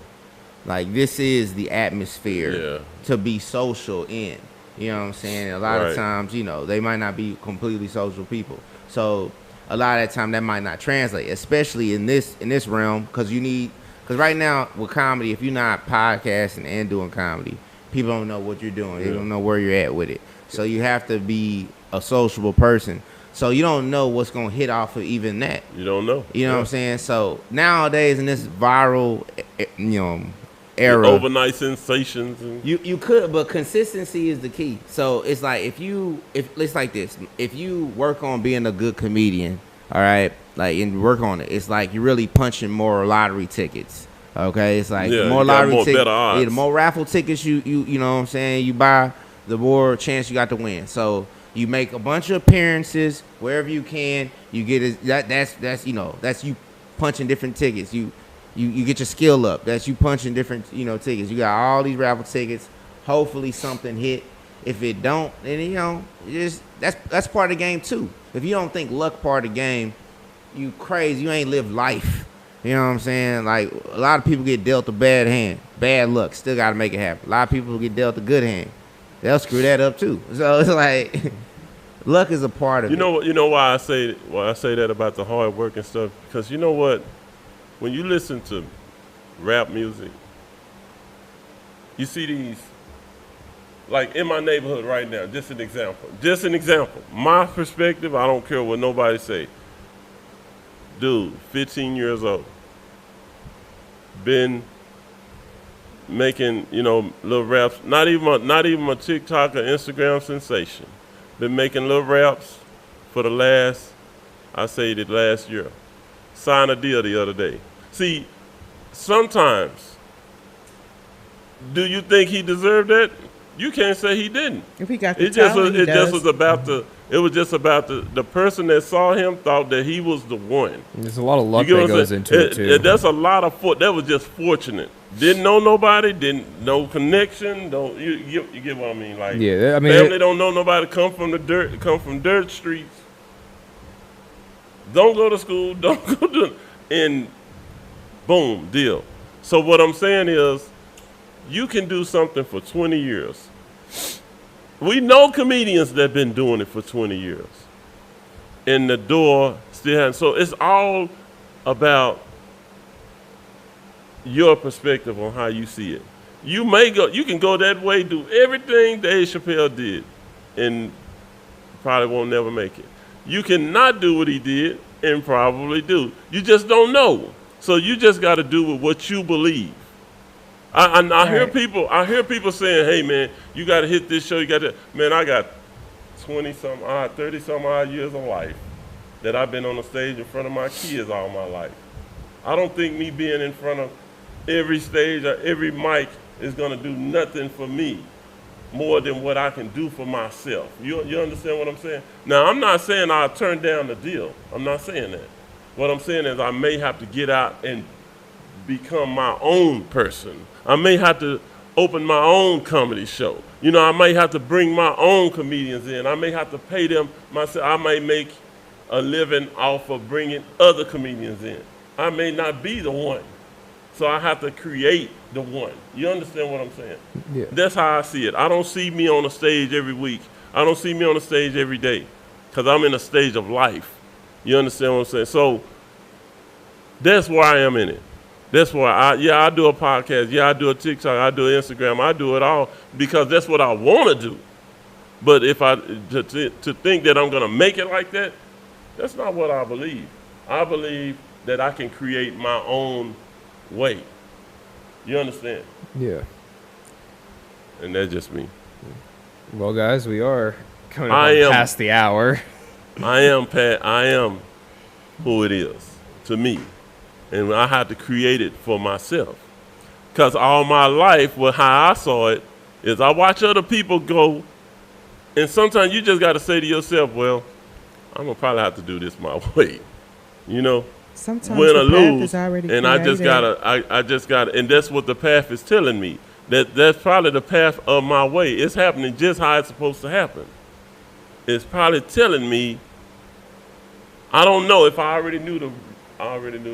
S5: like this is the atmosphere to be social in. You know what I'm saying? A lot
S3: Right.
S5: of times, they might not be completely social people. So a lot of that time that might not translate, especially in this realm, because right now with comedy, if you're not podcasting and doing comedy, people don't know what you're doing. They don't know where you're at with it. So you have to be a sociable person. So you don't know what's gonna hit off of even that.
S3: You don't know.
S5: You know what I'm saying? So nowadays in this viral, era,
S3: Overnight sensations. And
S5: you could, but consistency is the key. So it's like if it's like this, if you work on being a good comedian, all right, like and work on it, it's like you're really punching more lottery tickets. Okay, it's like
S3: Yeah,
S5: the more
S3: you got
S5: lottery
S3: more
S5: tickets,
S3: better odds.
S5: the more raffle tickets you know what I'm saying, you buy, the more chance you got to win. So you make a bunch of appearances wherever you can. You get that's you punching different tickets. You get your skill up. That's you punching different tickets. You got all these raffle tickets. Hopefully something hit. If it don't, then that's part of the game too. If you don't think luck part of the game, you crazy. You ain't lived life. You know what I'm saying? Like a lot of people get dealt a bad hand, bad luck. Still got to make it happen. A lot of people get dealt a good hand. They'll screw that up too. So it's like luck is a part of it.
S3: You know why I say that about the hard work and stuff? Because you know what? When you listen to rap music, you see these, like in my neighborhood right now, just an example. My perspective, I don't care what nobody say. Dude, 15 years old, been making, little raps, not even a TikTok or Instagram sensation. Been making little raps for the last year. Signed a deal the other day. See, sometimes, do you think he deserved that? You can't say he didn't.
S2: If he got the
S3: It just was,
S2: talent, he
S3: it
S2: does.
S3: just was about the person that saw him thought that he was the one.
S1: There's a lot of luck
S3: You get
S1: that
S3: what I'm
S1: goes
S3: saying?
S1: into it too.
S3: That's a lot of that was just fortunate. Didn't know nobody, didn't no connection. Don't you get what I mean? Like
S1: Yeah, I mean,
S3: family don't know nobody. Come from dirt streets. Don't go to school. Don't go to and boom deal. So what I'm saying is, you can do something for 20 years. We know comedians that have been doing it for 20 years. And the door still hasn't. So it's all about your perspective on how you see it. You can go that way, do everything Dave Chappelle did, and probably won't never make it. You cannot do what he did and probably do. You just don't know. So you just got to do with what you believe. I hear people saying, "Hey man, you got to hit this show. You got to." Man, I got 30 some odd years of life that I've been on the stage in front of my kids all my life. I don't think me being in front of every stage or every mic is gonna do nothing for me more than what I can do for myself. You understand what I'm saying? Now, I'm not saying I'll turn down the deal. I'm not saying that. What I'm saying is I may have to get out and become my own person. I may have to open my own comedy show. You know, I may have to bring my own comedians in. I may have to pay them myself. I may make a living off of bringing other comedians in. I may not be the one. So I have to create the one. You understand what I'm saying?
S1: Yeah.
S3: That's how I see it. I don't see me on the stage every week. I don't see me on the stage every day because I'm in a stage of life. You understand what I'm saying? So that's why I am in it. That's why I do a podcast. Yeah, I do a TikTok. I do Instagram. I do it all because that's what I want to do. But to think that I'm going to make it like that, that's not what I believe. I believe that I can create my own way. You understand?
S1: Yeah.
S3: And that's just me.
S1: Well, guys, we are coming past the hour.
S3: I am who it is to me. And I had to create it for myself. Because all my life, how I saw it, is I watch other people go, and sometimes you just got to say to yourself, well, I'm going to probably have to do this my way. You know?
S2: Sometimes
S3: Win or
S2: the path
S3: lose,
S2: is already
S3: and
S2: created.
S3: I just gotta, and that's what the path is telling me. That's probably the path of my way. It's happening just how it's supposed to happen. It's probably telling me. I don't know if I already knew the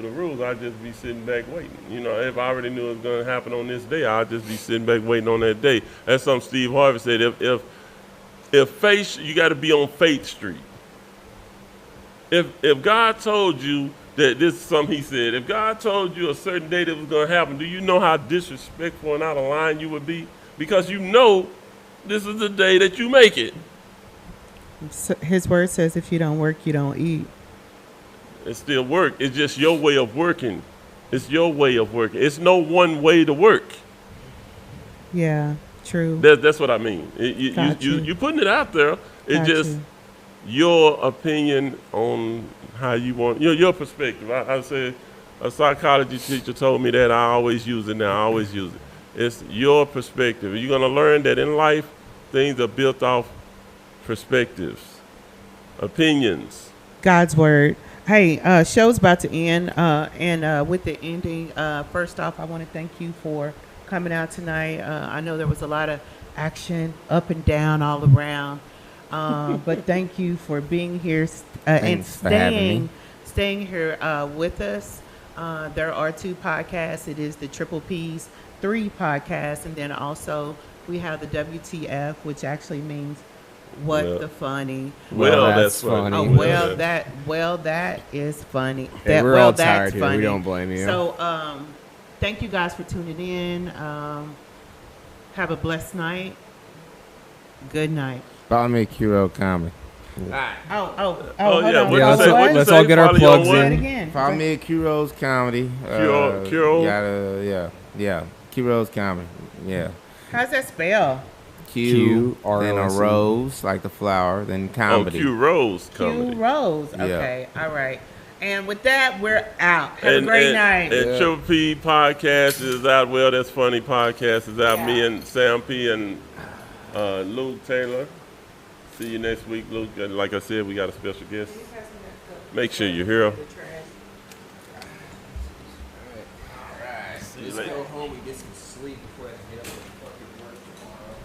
S3: rules. I'd just be sitting back waiting. You know, if I already knew it was gonna happen on this day, I'd just be sitting back waiting on that day. That's something Steve Harvey said. If faith, you got to be on Faith Street. If God told you that this is something he said. If God told you a certain day that was going to happen, do you know how disrespectful and out of line you would be? Because you know this is the day that you make it.
S2: His word says if you don't work, you don't eat.
S3: It's still work. It's just your way of working. It's your way of working. It's no one way to work.
S2: Yeah, true.
S3: That's what I mean. You putting it out there. It's just your opinion on how you want, your perspective. I said a psychology teacher told me that. I always use it now. I always use it. It's your perspective. You're going to learn that in life, things are built off perspectives, opinions.
S2: God's word. Hey, show's about to end. And with the ending, first off, I want to thank you for coming out tonight. I know there was a lot of action up and down all around. But thank you for being here and staying here with us. There are 2 podcasts. It is the Triple P's 3 podcasts, and then also we have the WTF, which actually means what the funny.
S3: Well, that's funny.
S2: Oh, that is funny.
S1: Hey, we're all tired here. We don't blame you.
S2: So, thank you guys for tuning in. Have a blessed night. Good night.
S5: Follow me at Q-Road Comedy.
S2: Yeah. Oh,
S3: Oh,
S2: hold
S3: yeah,
S2: on.
S3: what
S1: Yeah,
S3: you say? What you
S1: let's
S3: say?
S1: all get our
S3: Follow you on
S1: plugs
S3: what?
S2: Say it
S1: in.
S2: again.
S5: Follow me at Q-Rose Comedy.
S3: Q-Rose?
S5: Yeah. Q-Rose Comedy. Yeah.
S2: How's that spell?
S5: Q, then a
S1: R-O-S-E.
S5: rose, like the flower, then comedy.
S3: Q Rose
S2: Q
S3: comedy.
S2: Rose.
S5: Yeah.
S2: Okay. All right. And with that, we're out. Have a great night.
S3: And Triple P podcast is out. Well, That's Funny podcast is out.
S2: Yeah.
S3: Me and Sam P and Luke Taylor. See you next week, Luke. And like I said, we got a special guest. Make sure you're here.
S1: Let's go home and get some sleep before I get up and fucking work tomorrow.